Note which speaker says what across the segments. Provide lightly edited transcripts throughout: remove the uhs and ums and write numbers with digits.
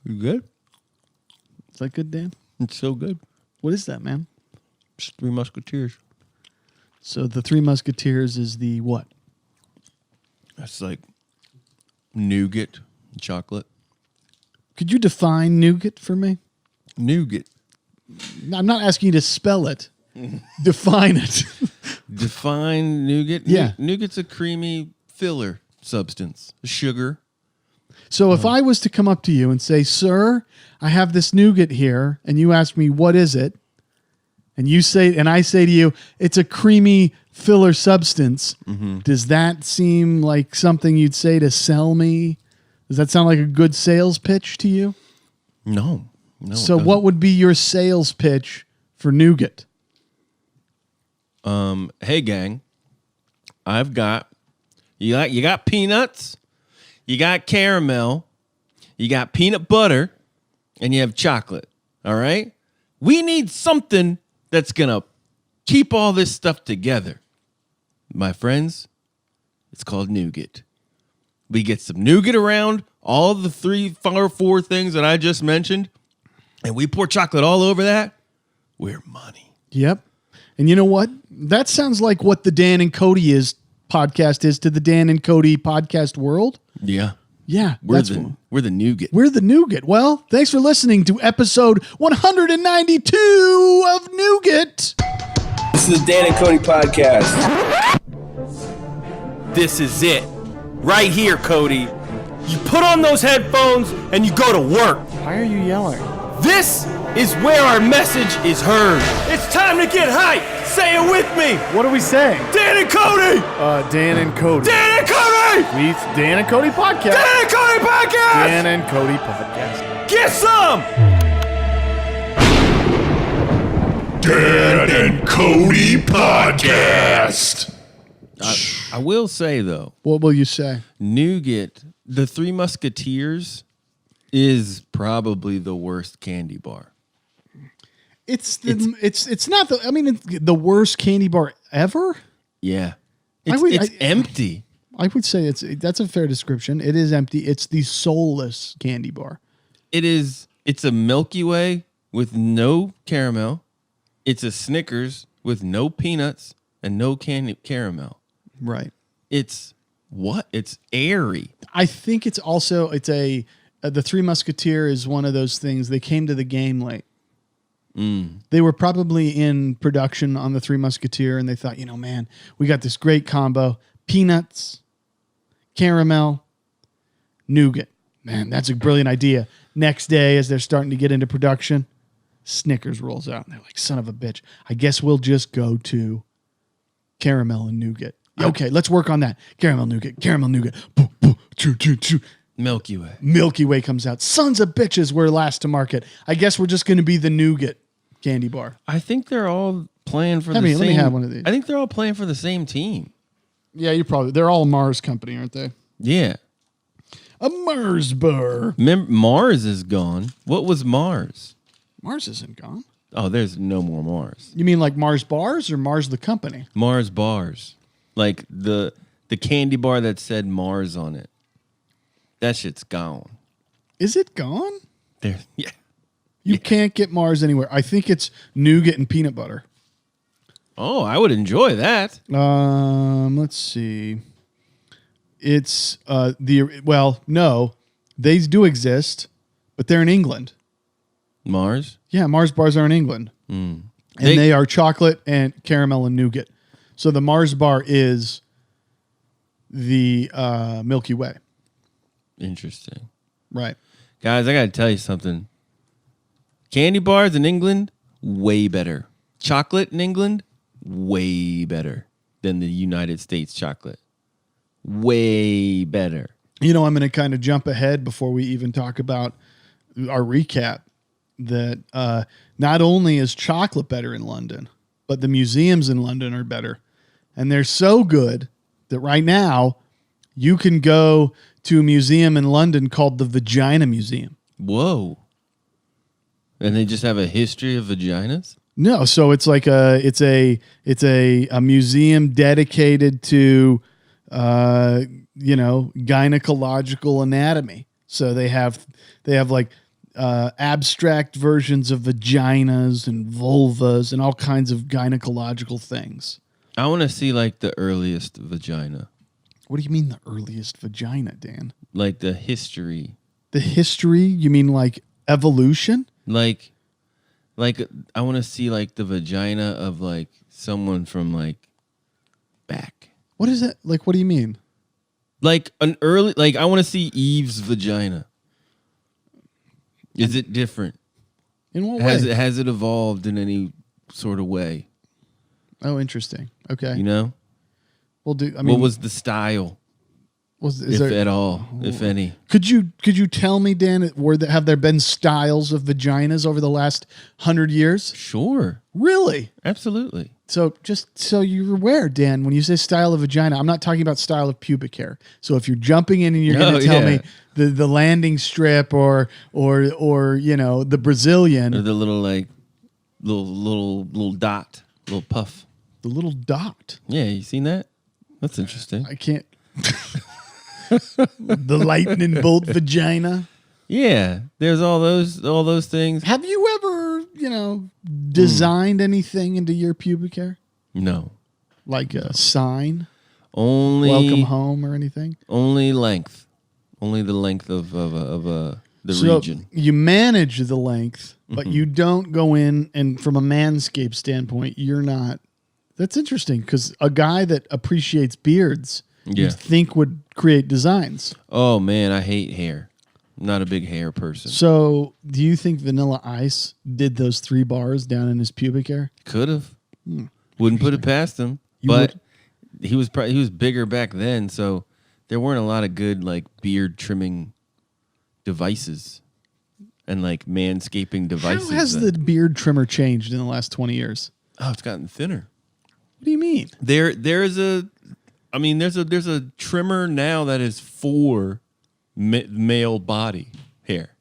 Speaker 1: You good?
Speaker 2: Is that good, Dan?
Speaker 1: It's so good.
Speaker 2: What is that, man?
Speaker 1: It's Three Musketeers.
Speaker 2: So the Three Musketeers is the what?
Speaker 1: That's like nougat chocolate.
Speaker 2: Could you define nougat for me?
Speaker 1: Nougat.
Speaker 2: I'm not asking you to spell it. Define it.
Speaker 1: Define nougat?
Speaker 2: Yeah.
Speaker 1: Nougat's a creamy filler substance. Sugar.
Speaker 2: So if I was to come up to you and say, sir, I have this nougat here, and you ask me, what is it? And you say, and I say to you, it's a creamy filler substance. Mm-hmm. Does that seem like something you'd say to sell me? Does that sound like a good sales pitch to you?
Speaker 1: No.
Speaker 2: So what would be your sales pitch for nougat?
Speaker 1: Hey gang, I've got you got peanuts, you got caramel, you got peanut butter, and you have chocolate. All right? We need something that's gonna keep all this stuff together. My friends, it's called nougat. We get some nougat around all the 3 or 4 things that I just mentioned, and we pour chocolate all over that. We're money.
Speaker 2: Yep. And you know what? That sounds like what the Dan and Kody podcast is to the Dan and Kody podcast world.
Speaker 1: Yeah.
Speaker 2: Yeah.
Speaker 1: We're the nougat.
Speaker 2: We're the nougat. Well, thanks for listening to episode 192 of Nougat.
Speaker 3: This is the Dan and Kody Podcast.
Speaker 4: This is it. Right here, Kody. You put on those headphones and you go to work.
Speaker 5: Why are you yelling?
Speaker 4: This is where our message is heard. It's time to get hype. Say it with me.
Speaker 5: What are we saying?
Speaker 4: Dan and Kody.
Speaker 5: Dan and Kody.
Speaker 4: Dan and Kody.
Speaker 5: It's Dan and Kody Podcast.
Speaker 4: Dan and Kody Podcast.
Speaker 5: Dan and Kody Podcast.
Speaker 4: Get some.
Speaker 6: Dan and Kody Podcast.
Speaker 1: I will say, though,
Speaker 2: What will you say?
Speaker 1: nougat, the Three Musketeers, is probably the worst candy bar.
Speaker 2: It's not the, I mean, it's the worst candy bar ever.
Speaker 1: Yeah.
Speaker 2: It's
Speaker 1: empty.
Speaker 2: I would say that's a fair description. It is empty. It's the soulless candy bar.
Speaker 1: It's a Milky Way with no caramel. It's a Snickers with no peanuts and no caramel.
Speaker 2: Right.
Speaker 1: It's what? It's airy.
Speaker 2: I think it's also, the Three Musketeer is one of those things. They came to the game late. They were probably in production on the Three Musketeer, and they thought, man, we got this great combo: peanuts, caramel, nougat. Man, that's a brilliant idea. Next day, as they're starting to get into production, Snickers rolls out, and they're like, son of a bitch. I guess we'll just go to caramel and nougat. Okay, let's work on that. Caramel, nougat. Boo, boo, choo, choo, choo.
Speaker 1: Milky Way.
Speaker 2: Milky Way comes out. Sons of bitches, we're last to market. I guess we're just going to be the nougat candy bar.
Speaker 1: I think they're all playing for the same.
Speaker 2: Let me have one of these.
Speaker 1: I think they're all playing for the same team.
Speaker 2: Yeah, they're all Mars company, aren't they?
Speaker 1: Yeah.
Speaker 2: A Mars bar.
Speaker 1: Mars is gone. What was Mars?
Speaker 2: Mars isn't gone.
Speaker 1: Oh, there's no more Mars.
Speaker 2: You mean like Mars bars or Mars the company?
Speaker 1: Mars bars. Like the candy bar that said Mars on it. That shit's gone.
Speaker 2: Is it gone?
Speaker 1: Yeah.
Speaker 2: You can't get Mars anywhere. I think it's nougat and peanut butter.
Speaker 1: Oh, I would enjoy that.
Speaker 2: Let's see. It's no, they do exist, but they're in England.
Speaker 1: Mars?
Speaker 2: Yeah, Mars bars are in England. And they are chocolate and caramel and nougat. So the Mars bar is the Milky Way.
Speaker 1: Interesting.
Speaker 2: Right.
Speaker 1: Guys, I got to tell you something. Candy bars in England, way better. Chocolate in England, way better than the United States chocolate. Way better.
Speaker 2: I'm going to kind of jump ahead before we even talk about our recap that not only is chocolate better in London, but the museums in London are better. And they're so good that right now you can go to a museum in London called the Vagina Museum.
Speaker 1: Whoa. And they just have a history of vaginas?
Speaker 2: No, so it's like it's a museum dedicated to gynecological anatomy. So they have like abstract versions of vaginas and vulvas and all kinds of gynecological things.
Speaker 1: I want to see like the earliest vagina,
Speaker 2: What do you mean the earliest vagina, Dan?
Speaker 1: like the history,
Speaker 2: The history? You mean like evolution?
Speaker 1: like I want to see like the vagina of like someone from like back,
Speaker 2: What is that? Like, what do you mean?
Speaker 1: like an early, like I want to see Eve's vagina. Is it different?
Speaker 2: In what way?
Speaker 1: Has it evolved in any sort of way?
Speaker 2: Oh, interesting. Okay.
Speaker 1: You know,
Speaker 2: Well, I mean,
Speaker 1: what was the style,
Speaker 2: is
Speaker 1: if
Speaker 2: there,
Speaker 1: at all, if any?
Speaker 2: Could you tell me, Dan, have there been styles of vaginas over the last 100 years?
Speaker 1: Sure,
Speaker 2: Really?
Speaker 1: absolutely.
Speaker 2: So just so you're aware, Dan, when you say style of vagina, I'm not talking about style of pubic hair. So if you're jumping in and you're going to tell me the landing strip or you know the Brazilian,
Speaker 1: Or the little like little dot, little puff.
Speaker 2: the little dot,
Speaker 1: Yeah, you seen that? That's interesting.
Speaker 2: I can't. The lightning bolt vagina.
Speaker 1: Yeah, there's all those things.
Speaker 2: Have you ever, designed anything into your pubic hair?
Speaker 1: No,
Speaker 2: Like a sign,
Speaker 1: only
Speaker 2: welcome home, or anything?
Speaker 1: Only length, only the length of the region.
Speaker 2: You manage the length, but you don't go in and from a manscape standpoint, you're not. That's interesting because a guy that appreciates beards,
Speaker 1: Yeah.
Speaker 2: you'd think would create designs.
Speaker 1: Oh man, I hate hair. I'm not a big hair person.
Speaker 2: So, do you think Vanilla Ice did those 3 bars down in his pubic hair?
Speaker 1: Could have. Wouldn't put it past him. But he was bigger back then, so there weren't a lot of good like beard trimming devices and like manscaping devices.
Speaker 2: How has the beard trimmer changed in the last 20 years?
Speaker 1: Oh, it's gotten thinner.
Speaker 2: What do you mean?
Speaker 1: There's a trimmer now that is for male body hair.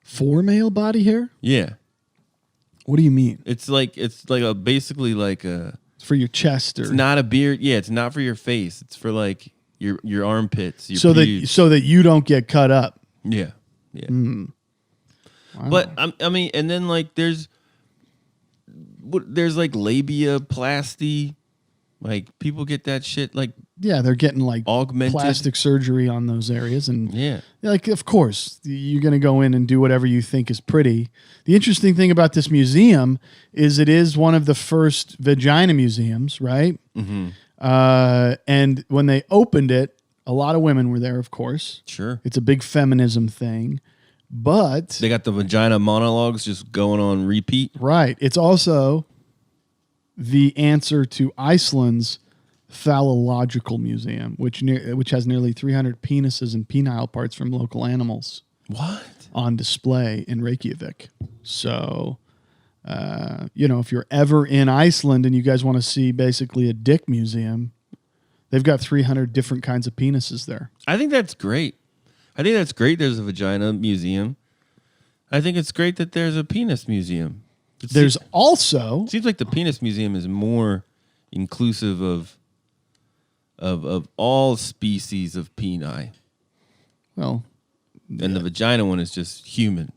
Speaker 2: For male body hair?
Speaker 1: Yeah,
Speaker 2: What do you mean?
Speaker 1: it's like basically like a.
Speaker 2: It's for your chest, or
Speaker 1: It's not a beard. Yeah, it's not for your face. It's for like your armpits. Your
Speaker 2: so
Speaker 1: pubes.
Speaker 2: that you don't get cut up.
Speaker 1: Yeah. Wow. But I mean, and then like there's like labiaplasty. Like people get that shit like
Speaker 2: Yeah, they're getting like
Speaker 1: augmented
Speaker 2: plastic surgery on those areas, and
Speaker 1: Yeah.
Speaker 2: like of course you're going to go in and do whatever you think is pretty. The interesting thing about this museum is it is one of the first vagina museums, right? Mm-hmm. And when they opened it, a lot of women were there, of course.
Speaker 1: Sure.
Speaker 2: It's a big feminism thing, but
Speaker 1: They got the vagina monologues just going on repeat.
Speaker 2: right, it's also the answer to Iceland's phallological museum, which has nearly 300 penises and penile parts from local animals
Speaker 1: What?
Speaker 2: on display in Reykjavik. So, if you're ever in Iceland and you guys want to see basically a dick museum, they've got 300 different kinds of penises there.
Speaker 1: I think that's great. There's a vagina museum. I think it's great that there's a penis museum.
Speaker 2: There's also
Speaker 1: Seems like the penis museum is more inclusive of all species of peni,
Speaker 2: well,
Speaker 1: and the vagina one is just human.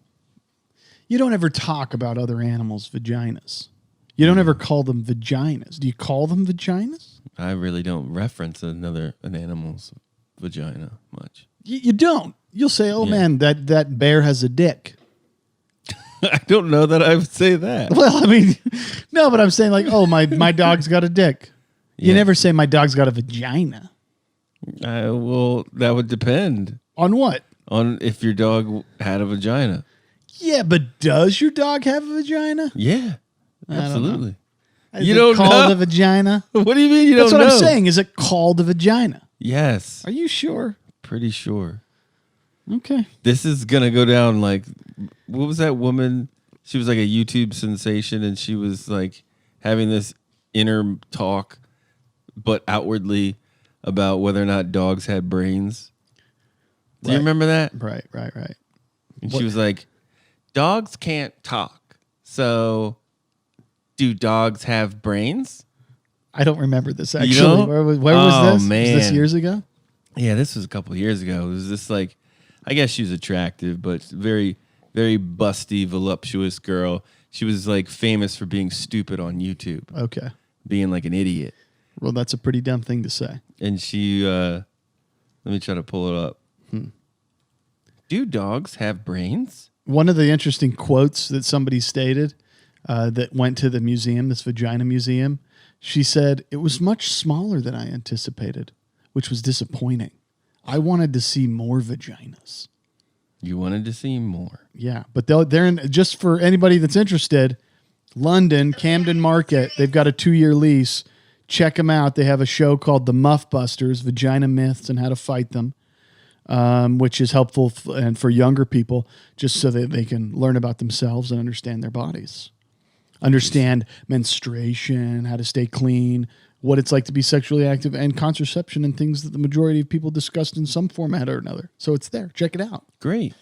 Speaker 2: you don't ever talk about other animals' vaginas. You don't ever call them vaginas. Do you call them vaginas?
Speaker 1: I really don't reference an animal's vagina much.
Speaker 2: You don't. You'll say, "Oh
Speaker 1: Yeah.
Speaker 2: man, that bear has a dick."
Speaker 1: I don't know that I would say that.
Speaker 2: Well, I mean, no, but I'm saying like, "Oh, my dog's got a dick." You
Speaker 1: Yeah.
Speaker 2: never say my dog's got a vagina.
Speaker 1: Well, that would depend
Speaker 2: On what?
Speaker 1: on if your dog had a vagina.
Speaker 2: Yeah, but does your dog have a vagina?
Speaker 1: Yeah, absolutely.
Speaker 2: Is
Speaker 1: You
Speaker 2: it
Speaker 1: don't
Speaker 2: called
Speaker 1: know?
Speaker 2: a vagina?
Speaker 1: What do you mean you
Speaker 2: That's
Speaker 1: don't
Speaker 2: what
Speaker 1: know?
Speaker 2: I'm saying. Is it called a vagina?
Speaker 1: Yes,
Speaker 2: Are you sure?
Speaker 1: pretty sure.
Speaker 2: Okay.
Speaker 1: This is gonna go down like, what was that woman? She was like a YouTube sensation, and she was like having this inner talk, but outwardly about whether or not dogs had brains. Do you
Speaker 2: Right.
Speaker 1: remember that?
Speaker 2: Right.
Speaker 1: And she was like, dogs can't talk. So do dogs have brains?
Speaker 2: I don't remember this actually.
Speaker 1: You don't?
Speaker 2: Where was
Speaker 1: Oh,
Speaker 2: this? Was this
Speaker 1: man.
Speaker 2: years ago?
Speaker 1: Yeah, this was a couple of years ago. It was this like I guess she's attractive, but very, very busty, voluptuous girl. She was like famous for being stupid on YouTube,
Speaker 2: Okay.
Speaker 1: being like an idiot.
Speaker 2: Well, that's a pretty dumb thing to say.
Speaker 1: And she, let me try to pull it up. Do dogs have brains?
Speaker 2: One of the interesting quotes that somebody stated that went to the museum, this vagina museum, she said, "It was much smaller than I anticipated, which was disappointing. I wanted to see more vaginas."
Speaker 1: You wanted to see more.
Speaker 2: Yeah, but they're in, just for anybody that's interested, London, Camden Market, they've got a 2-year lease. Check them out. They have a show called The Muff Busters, Vagina Myths and How to Fight Them, which is helpful and for younger people, just so that they can learn about themselves and understand their bodies. Understand menstruation, how to stay clean, what it's like to be sexually active, and contraception and things that the majority of people discussed in some format or another. So it's there. Check it out.
Speaker 1: Great.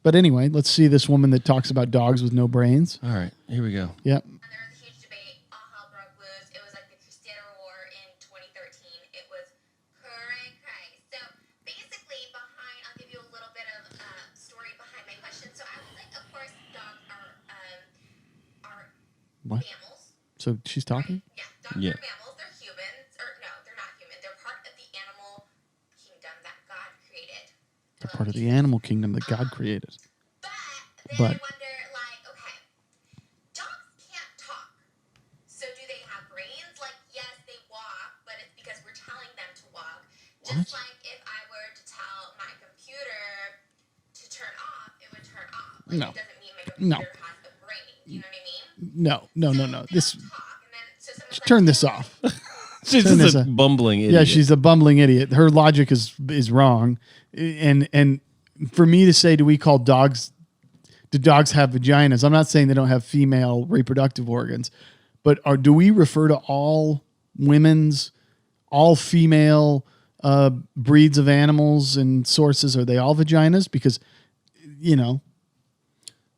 Speaker 2: But anyway, let's see this woman that talks about dogs with no brains.
Speaker 1: All right, here we go.
Speaker 2: Yep.
Speaker 7: There was a huge debate. All hell broke loose. It was like the Cristiano War in 2013. It was cray. So basically, I'll give you a little bit of story behind my question. So I was like, of course, dogs are
Speaker 2: What?
Speaker 7: mammals.
Speaker 2: So she's talking?
Speaker 7: Yeah, dogs
Speaker 1: Yeah.
Speaker 7: are mammals. They're humans. Or no, they're not human. They're part of the animal kingdom that God created.
Speaker 2: They're part of the animal kingdom that God created.
Speaker 7: But then I wonder, like, okay, dogs can't talk. So do they have brains? Like, yes, they walk, but it's because we're telling them to walk. Just like if I were to tell my computer to turn off, it would turn off. Like,
Speaker 2: No.
Speaker 7: it doesn't mean my computer has a brain. You know what I mean?
Speaker 2: No.
Speaker 7: So
Speaker 2: This
Speaker 7: they don't talk, and then, so someone's like,
Speaker 2: turn this off.
Speaker 1: She's
Speaker 2: Turn
Speaker 1: just
Speaker 2: this
Speaker 1: a
Speaker 2: on.
Speaker 1: bumbling idiot.
Speaker 2: Yeah, she's a bumbling idiot. Her logic is wrong. And for me to say, do dogs have vaginas? I'm not saying they don't have female reproductive organs, but do we refer to all female breeds of animals and sources? Are they all vaginas? Because,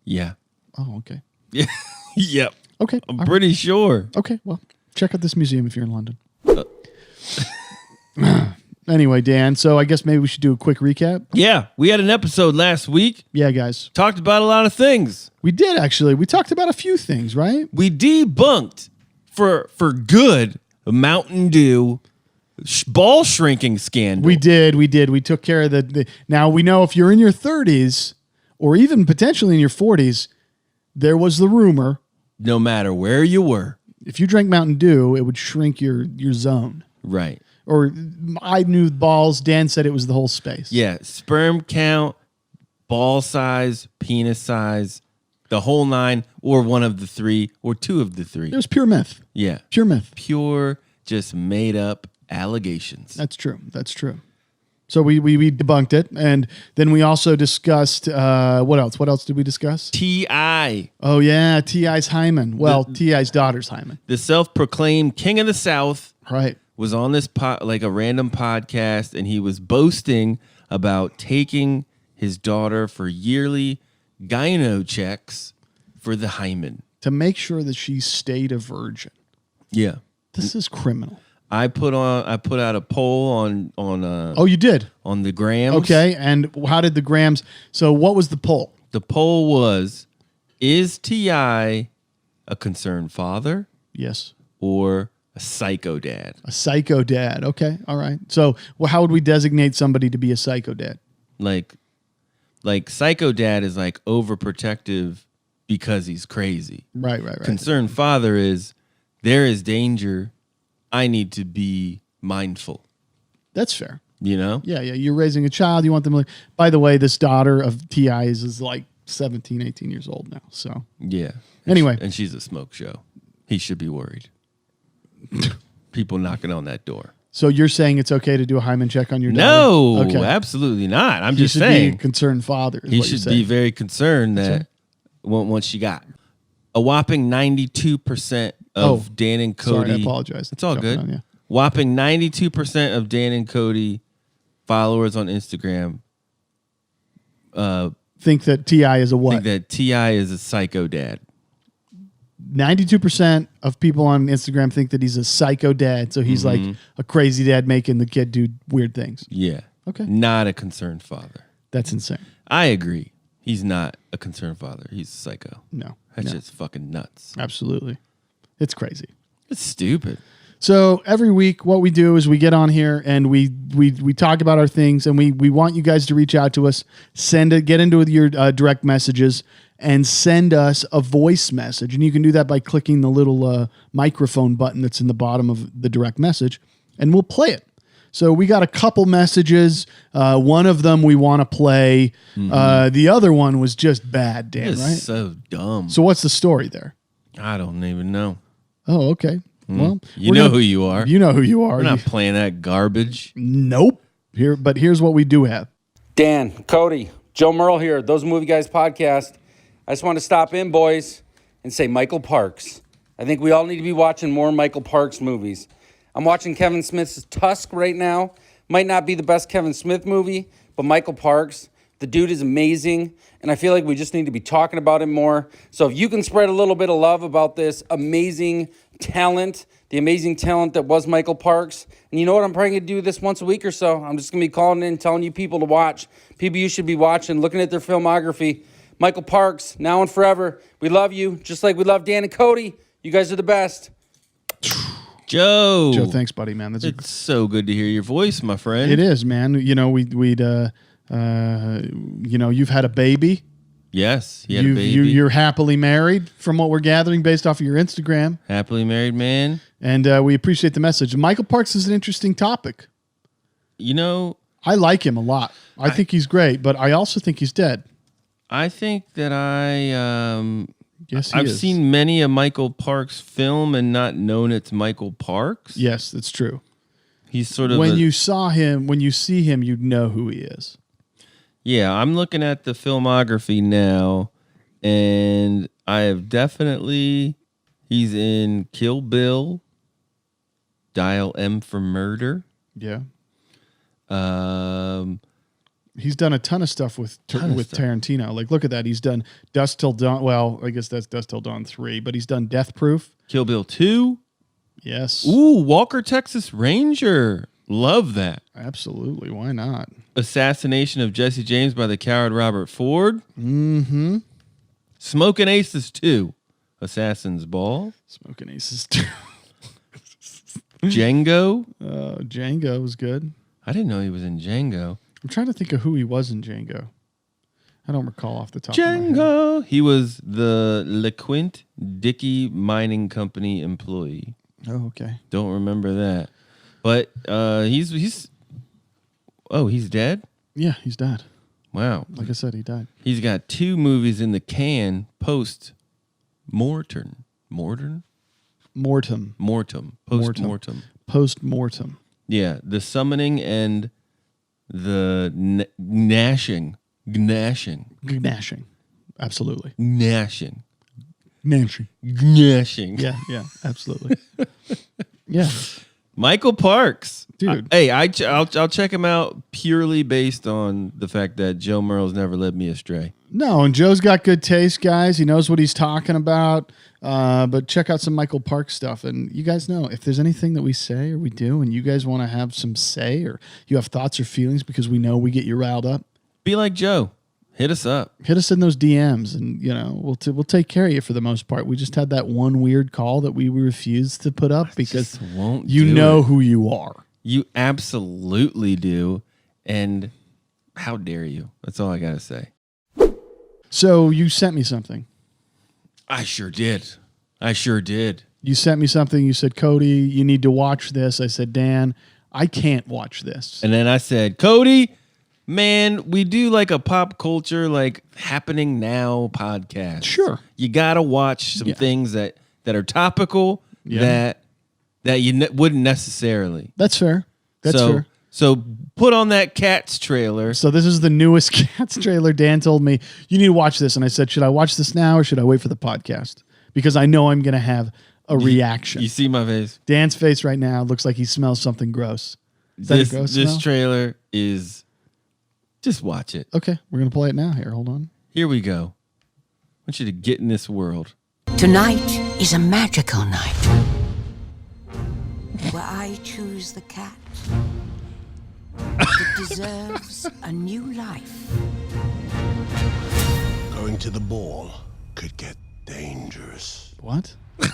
Speaker 1: Yeah.
Speaker 2: oh, okay.
Speaker 1: Yeah. Yep.
Speaker 2: Okay.
Speaker 1: I'm
Speaker 2: all right.
Speaker 1: pretty sure.
Speaker 2: Okay. Well, check out this museum if you're in London. Anyway, Dan, so I guess maybe we should do a quick recap.
Speaker 1: Yeah, we had an episode last week.
Speaker 2: Yeah, guys.
Speaker 1: Talked about a lot of things.
Speaker 2: We did actually. We talked about a few things, right?
Speaker 1: We debunked for good a Mountain Dew ball shrinking scandal.
Speaker 2: We did. We took care of the. Now we know if you're in your 30s or even potentially in your 40s, there was the rumor
Speaker 1: No matter where you were.
Speaker 2: if you drank Mountain Dew, it would shrink your zone.
Speaker 1: Right.
Speaker 2: Or I knew balls. Dan said it was the whole space.
Speaker 1: Yeah, sperm count, ball size, penis size, the whole 9, or one of the 3, or 2 of the 3.
Speaker 2: It was pure myth.
Speaker 1: Yeah.
Speaker 2: Pure myth.
Speaker 1: Pure, just made up allegations.
Speaker 2: That's true. That's true. So we debunked it, and then we also discussed what else? What else did we discuss?
Speaker 1: T.I.,
Speaker 2: Oh yeah, T.I.'s hymen. Well, T.I.'s daughter's hymen.
Speaker 1: the self-proclaimed king of the South,
Speaker 2: Right.
Speaker 1: was on this like a random podcast, and he was boasting about taking his daughter for yearly gyno checks for the hymen.
Speaker 2: To make sure that she stayed a virgin.
Speaker 1: Yeah.
Speaker 2: This is criminal.
Speaker 1: I put out a poll on
Speaker 2: Oh, you did?
Speaker 1: on the grams.
Speaker 2: Okay. And how did the grams? So what was the poll?
Speaker 1: The poll was, is T.I. a concerned father
Speaker 2: Yes.
Speaker 1: or a psycho dad?
Speaker 2: A psycho dad. Okay. All right. So how would we designate somebody to be a psycho dad?
Speaker 1: Like psycho dad is like overprotective because he's crazy.
Speaker 2: Right.
Speaker 1: Concerned father is, there is danger. I need to be mindful.
Speaker 2: That's fair.
Speaker 1: You know?
Speaker 2: Yeah. You're raising a child. You want them to. By the way, this daughter of T.I.'s is like 17, 18 years old now. So
Speaker 1: Yeah.
Speaker 2: Anyway.
Speaker 1: And she's a smoke show. He should be worried. People knocking on that door.
Speaker 2: So you're saying it's okay to do a hymen check on your
Speaker 1: No,
Speaker 2: daughter? Okay.
Speaker 1: absolutely not. I'm
Speaker 2: He
Speaker 1: just
Speaker 2: should be
Speaker 1: saying.
Speaker 2: a concerned father. Is
Speaker 1: He
Speaker 2: what you're
Speaker 1: should be
Speaker 2: saying.
Speaker 1: very concerned that what she got. A whopping 92% of Dan and Kody.
Speaker 2: Sorry, I apologize.
Speaker 1: It's all
Speaker 2: Jumping
Speaker 1: good.
Speaker 2: on you.
Speaker 1: Whopping 92% of Dan and Kody followers on Instagram
Speaker 2: Think that T.I. is a what?
Speaker 1: think that T.I. is a psycho dad.
Speaker 2: 92% of people on Instagram think that he's a psycho dad. So he's like a crazy dad making the kid do weird things.
Speaker 1: Yeah.
Speaker 2: Okay.
Speaker 1: Not a concerned father.
Speaker 2: That's insane.
Speaker 1: I agree. He's not a concerned father. He's a psycho.
Speaker 2: No.
Speaker 1: That's
Speaker 2: no.
Speaker 1: just fucking nuts.
Speaker 2: Absolutely. It's crazy.
Speaker 1: It's stupid.
Speaker 2: So every week, what we do is we get on here and we talk about our things, and we want you guys to reach out to us, get into your direct messages, and send us a voice message. And you can do that by clicking the little microphone button that's in the bottom of the direct message, and we'll play it. So we got a couple messages. One of them we want to play. The other one was just bad, Dan,
Speaker 1: It's
Speaker 2: right?
Speaker 1: so dumb.
Speaker 2: So what's the story there?
Speaker 1: I don't even know.
Speaker 2: Oh, okay. Well,
Speaker 1: You know who you are.
Speaker 2: You know who you are.
Speaker 1: We're not playing that garbage.
Speaker 2: Nope. But here's what we do have.
Speaker 8: Dan, Kody, Joe Merle here, Those Movie Guys Podcast. I just want to stop in, boys, and say Michael Parks. I think we all need to be watching more Michael Parks movies. I'm watching Kevin Smith's Tusk right now. Might not be the best Kevin Smith movie, but Michael Parks, the dude is amazing, and I feel like we just need to be talking about him more. So if you can spread a little bit of love about this amazing talent, the amazing talent that was Michael Parks, and you know what, I'm probably going to do this once a week or so. I'm just going to be calling in, telling you people to watch, people you should be watching, looking at their filmography. Michael Parks, now and forever. We love you, just like we love Dan and Kody. You guys are the best.
Speaker 1: Joe,
Speaker 2: thanks, buddy, man.
Speaker 1: It's so good to hear your voice, my friend.
Speaker 2: It is, man. You know, you've had a baby.
Speaker 1: Yes, he had a baby.
Speaker 2: You're happily married, from what we're gathering based off of your Instagram.
Speaker 1: Happily married man.
Speaker 2: And we appreciate the message. Michael Parks is an interesting topic.
Speaker 1: You know,
Speaker 2: I like him a lot. I think he's great, but I also think he's dead.
Speaker 1: I think that
Speaker 2: Yes,
Speaker 1: I've seen many a Michael Parks film and not known it's Michael Parks.
Speaker 2: Yes, that's true.
Speaker 1: He's sort of
Speaker 2: when you see him, you know who he is.
Speaker 1: Yeah, I'm looking at the filmography now, and I have definitely he's in Kill Bill, Dial M for Murder.
Speaker 2: Yeah. He's done a ton of stuff with Tarantino. Like, look at that. He's done Dusk Till Dawn. Well, I guess that's Dusk Till Dawn 3, but he's done Death Proof.
Speaker 1: Kill Bill 2.
Speaker 2: Yes.
Speaker 1: Ooh, Walker, Texas Ranger. Love that.
Speaker 2: Absolutely. Why not?
Speaker 1: Assassination of Jesse James by the coward Robert Ford.
Speaker 2: Mm-hmm.
Speaker 1: Smoking Aces 2. Assassin's Ball.
Speaker 2: Smoking Aces 2.
Speaker 1: Django.
Speaker 2: Django was good.
Speaker 1: I didn't know he was in Django.
Speaker 2: I'm trying to think of who he was in Django. I don't recall off the top of my head.
Speaker 1: Django. He was the LeQuint Dickey Mining Company employee.
Speaker 2: Oh, okay.
Speaker 1: Don't remember that. But he's dead?
Speaker 2: Yeah, he's dead.
Speaker 1: Wow.
Speaker 2: Like I said, he died.
Speaker 1: He's got 2 movies in the can post-mortem.
Speaker 2: Mortem.
Speaker 1: Post-mortem.
Speaker 2: Post-mortem.
Speaker 1: Yeah, The Summoning and the Gnashing.
Speaker 2: Absolutely.
Speaker 1: Gnashing.
Speaker 2: Yeah, absolutely. Yeah.
Speaker 1: Michael Parks.
Speaker 2: Dude.
Speaker 1: I'll check him out purely based on the fact that Joe Merle's never led me astray.
Speaker 2: No, and Joe's got good taste, guys. He knows what he's talking about. But check out some Michael Parks stuff. And you guys know, if there's anything that we say or we do and you guys want to have some say or you have thoughts or feelings because we know we get you riled up,
Speaker 1: Be like Joe. Hit us up.
Speaker 2: Hit us in those DMs, and we'll take care of you for the most part. We just had that one weird call that we refused to put up because you know who you are.
Speaker 1: You absolutely do, and how dare you? That's all I gotta say.
Speaker 2: So you sent me something.
Speaker 1: I sure did. You
Speaker 2: sent me something. You said, Kody, you need to watch this. I said, Dan, I can't watch this.
Speaker 1: And then I said, Kody, man, we do like a pop culture, like happening now podcast.
Speaker 2: Sure.
Speaker 1: You got to watch some things that are topical that you wouldn't necessarily.
Speaker 2: That's fair. That's fair.
Speaker 1: So put on that Cats trailer.
Speaker 2: So this is the newest Cats trailer. Dan told me, you need to watch this. And I said, should I watch this now or should I wait for the podcast? Because I know I'm going to have a reaction.
Speaker 1: You see my face?
Speaker 2: Dan's face right now looks like he smells something gross. Is that a gross
Speaker 1: this
Speaker 2: smell?
Speaker 1: trailer is... Just watch it.
Speaker 2: Okay, we're going to play it now. Here, hold on.
Speaker 1: Here we go. I want you to get in this world.
Speaker 9: Tonight is a magical night where I choose the cat, the deserves a new life.
Speaker 6: Going to the ball could get dangerous.
Speaker 2: What?
Speaker 6: Come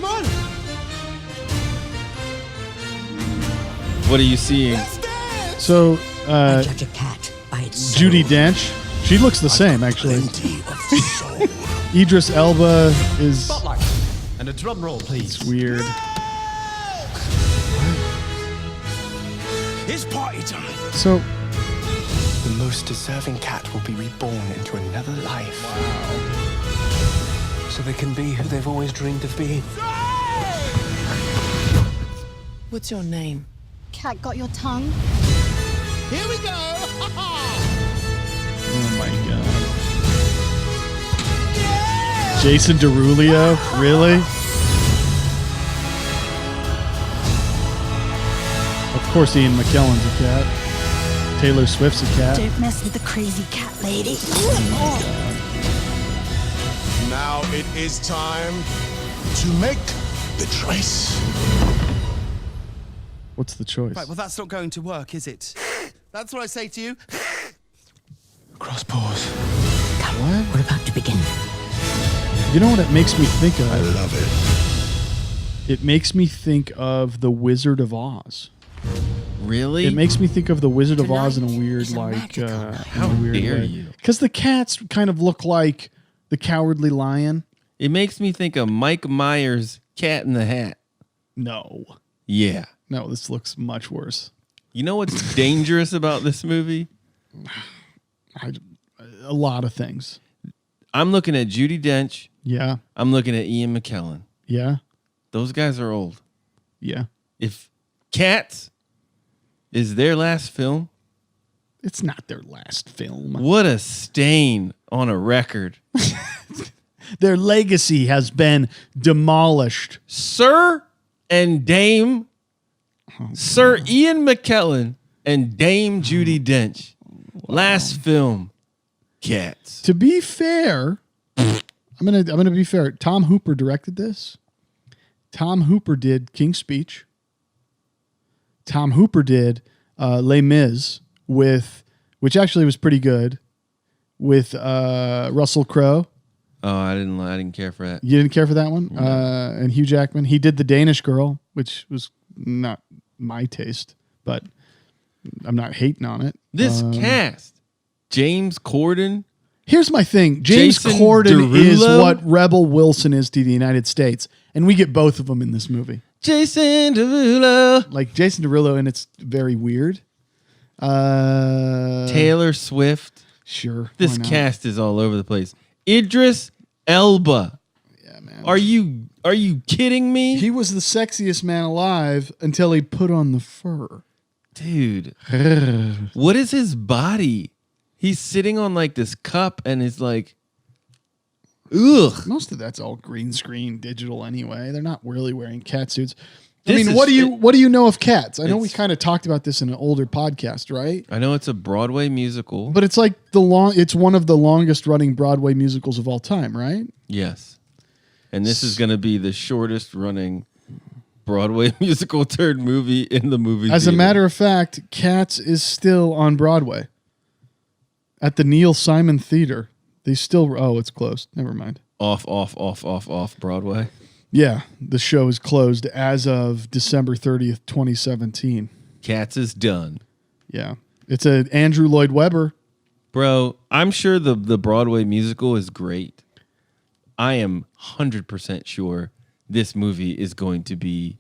Speaker 6: on!
Speaker 1: What are you seeing?
Speaker 2: So,
Speaker 9: I judge a cat by its soul.
Speaker 2: Judi Dench, she looks the same, actually.
Speaker 6: Plenty of soul.
Speaker 2: Idris Elba is
Speaker 10: And a drum roll, please.
Speaker 2: weird.
Speaker 10: It's party time.
Speaker 2: So,
Speaker 10: The most deserving cat will be reborn into another life. Wow. So they can be who they've always dreamed of being.
Speaker 11: What's your name?
Speaker 7: Cat got your tongue?
Speaker 10: Here we go!
Speaker 2: oh my god. Jason Derulo? Really? Of course Ian McKellen's a cat. Taylor Swift's a cat.
Speaker 7: Don't mess with the crazy cat lady.
Speaker 6: Now it is time to make the choice.
Speaker 2: What's the choice?
Speaker 10: Right, well, that's not going to work, is it? That's what I say to you. Cross paws.
Speaker 9: Come, we're about to begin.
Speaker 2: You know what it makes me think
Speaker 6: I
Speaker 2: of?
Speaker 6: love it.
Speaker 2: It makes me think of The Wizard of Oz.
Speaker 1: Really?
Speaker 2: It makes me think of The Wizard of Oz in a
Speaker 9: Tonight
Speaker 2: weird,
Speaker 9: is a
Speaker 2: like,
Speaker 9: magical night.
Speaker 1: How
Speaker 2: in a weird
Speaker 1: dare
Speaker 2: way.
Speaker 1: you.
Speaker 2: Because the cats kind of look like the Cowardly Lion.
Speaker 1: It makes me think of Mike Myers' Cat in the Hat.
Speaker 2: No.
Speaker 1: Yeah.
Speaker 2: No, this looks much worse.
Speaker 1: You know what's dangerous about this movie?
Speaker 2: A lot of things.
Speaker 1: I'm looking at Judi Dench.
Speaker 2: Yeah.
Speaker 1: I'm looking at Ian McKellen.
Speaker 2: Yeah.
Speaker 1: Those guys are old.
Speaker 2: Yeah.
Speaker 1: If Cats is their last film,
Speaker 2: It's not their last film.
Speaker 1: what a stain on a record.
Speaker 2: Their legacy has been demolished.
Speaker 1: Sir and Dame, Sir Ian McKellen and Dame Judi Dench. Last film, Cats.
Speaker 2: To be fair, I'm gonna be fair. Tom Hooper directed this. Tom Hooper did King's Speech. Tom Hooper did Les Mis which actually was pretty good, with Russell Crowe.
Speaker 1: Oh, I didn't care for that.
Speaker 2: You didn't care for that one? And Hugh Jackman. He did The Danish Girl, which was not my taste, but I'm not hating on it.
Speaker 1: This cast, James Corden.
Speaker 2: Here's my thing. James
Speaker 1: Jason
Speaker 2: Corden is
Speaker 1: Derulo?
Speaker 2: what Rebel Wilson is to the United States, and we get both of them in this movie.
Speaker 1: Jason Derulo.
Speaker 2: Like Jason Derulo, and it's very weird.
Speaker 1: Taylor Swift.
Speaker 2: Sure.
Speaker 1: This
Speaker 2: why not?
Speaker 1: cast is all over the place. Idris Elba.
Speaker 2: Yeah, man.
Speaker 1: Are you kidding me?
Speaker 2: He was the sexiest man alive until he put on the fur.
Speaker 1: Dude. What is his body? He's sitting on like this cup and is like, ugh.
Speaker 2: Most of that's all green screen digital anyway. They're not really wearing cat suits.
Speaker 1: This
Speaker 2: I mean,
Speaker 1: is-
Speaker 2: what do you know of cats? I know we
Speaker 1: It's-
Speaker 2: kind of talked about this in an older podcast, right?
Speaker 1: I know it's a Broadway musical.
Speaker 2: But it's like it's one of the longest running Broadway musicals of all time, right?
Speaker 1: Yes. And this is going to be the shortest running Broadway musical turned movie in the movie
Speaker 2: As a
Speaker 1: theater.
Speaker 2: matter of fact, Cats is still on Broadway at the Neil Simon Theater. They still, it's closed. Never mind.
Speaker 1: Off Broadway.
Speaker 2: Yeah, the show is closed as of December 30th, 2017.
Speaker 1: Cats is done.
Speaker 2: Yeah. It's a Andrew Lloyd Webber.
Speaker 1: Bro, I'm sure the Broadway musical is great. I am 100% sure this movie is going to be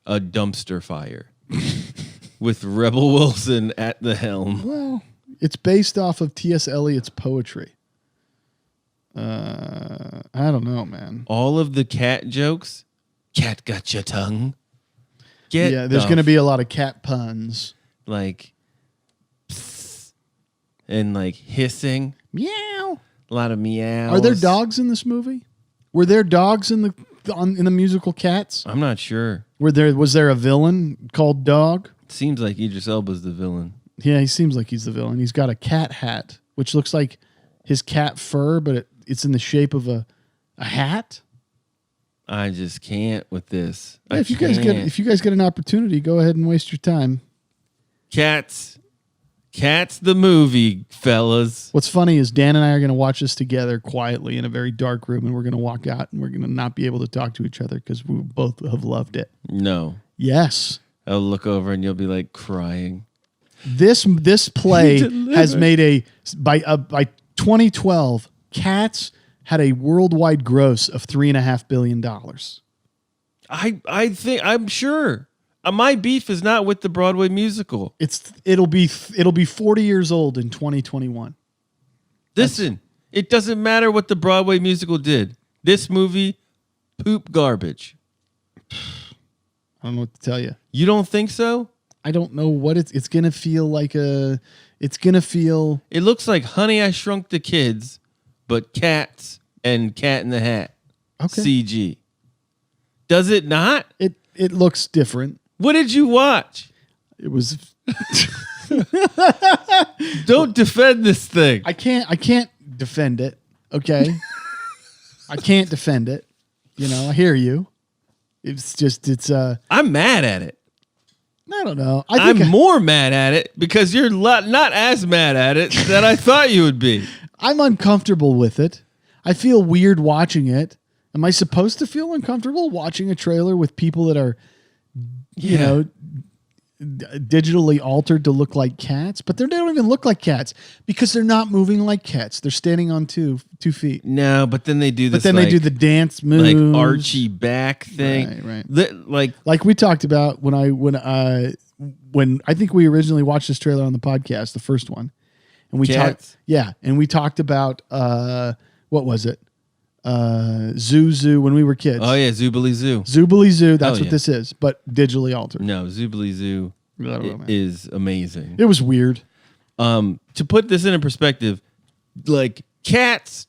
Speaker 1: a dumpster fire with Rebel Wilson at the helm.
Speaker 2: Well, it's based off of T.S. Eliot's poetry. I don't know, man.
Speaker 1: All of the cat jokes, cat got your tongue.
Speaker 2: There's going to be a lot of cat puns.
Speaker 1: like psst, and like hissing.
Speaker 2: Meow.
Speaker 1: A lot of meows.
Speaker 2: Are there dogs in this movie? Were there dogs in the musical Cats?
Speaker 1: I'm not sure.
Speaker 2: Was there a villain called Dog?
Speaker 1: It seems like Idris Elba's the villain.
Speaker 2: Yeah, he seems like he's the villain. He's got a cat hat, which looks like his cat fur, but it's in the shape of a hat.
Speaker 1: I just can't with this.
Speaker 2: Yeah, if you guys get an opportunity, go ahead and waste your time.
Speaker 1: Cats the movie, fellas.
Speaker 2: What's funny is Dan and I are going to watch this together quietly in a very dark room, and we're going to walk out and we're going to not be able to talk to each other because we both have loved it.
Speaker 1: No.
Speaker 2: Yes.
Speaker 1: I'll look over and you'll be like crying.
Speaker 2: This play has made by 2012, Cats had a worldwide gross of $3.5 billion.
Speaker 1: I'm sure. My beef is not with the Broadway musical.
Speaker 2: It'll be 40 years old in 2021.
Speaker 1: Listen, it doesn't matter what the Broadway musical did. This movie, poop garbage.
Speaker 2: I don't know what to tell you.
Speaker 1: You don't think so?
Speaker 2: I don't know what it's going to feel like. It
Speaker 1: looks like Honey, I Shrunk the Kids, but cats and Cat in the Hat.
Speaker 2: Okay.
Speaker 1: CG. Does it not?
Speaker 2: It looks different.
Speaker 1: What did you watch?
Speaker 2: It was.
Speaker 1: Don't defend this thing.
Speaker 2: I can't defend it. Okay. I can't defend it. I hear you. It's
Speaker 1: I'm mad at it.
Speaker 2: I don't know.
Speaker 1: I'm more mad at it because you're not as mad at it that I thought you would be.
Speaker 2: I'm uncomfortable with it. I feel weird watching it. Am I supposed to feel uncomfortable watching a trailer with people that are, digitally altered to look like cats? But they don't even look like cats because they're not moving like cats. They're standing on two feet.
Speaker 1: No, but then they do this.
Speaker 2: But then they do the dance moves,
Speaker 1: like Archie back thing,
Speaker 2: right? Like we talked about when I think we originally watched this trailer on the podcast, the first one, and we talked, and we talked about what was it? Zoo when we were kids.
Speaker 1: Oh yeah, Zoobilee Zoo.
Speaker 2: Zoobilee Zoo. That's what this is, but digitally altered.
Speaker 1: No, Zoobilee Zoo is amazing.
Speaker 2: It was weird.
Speaker 1: To put this into perspective, like Cats,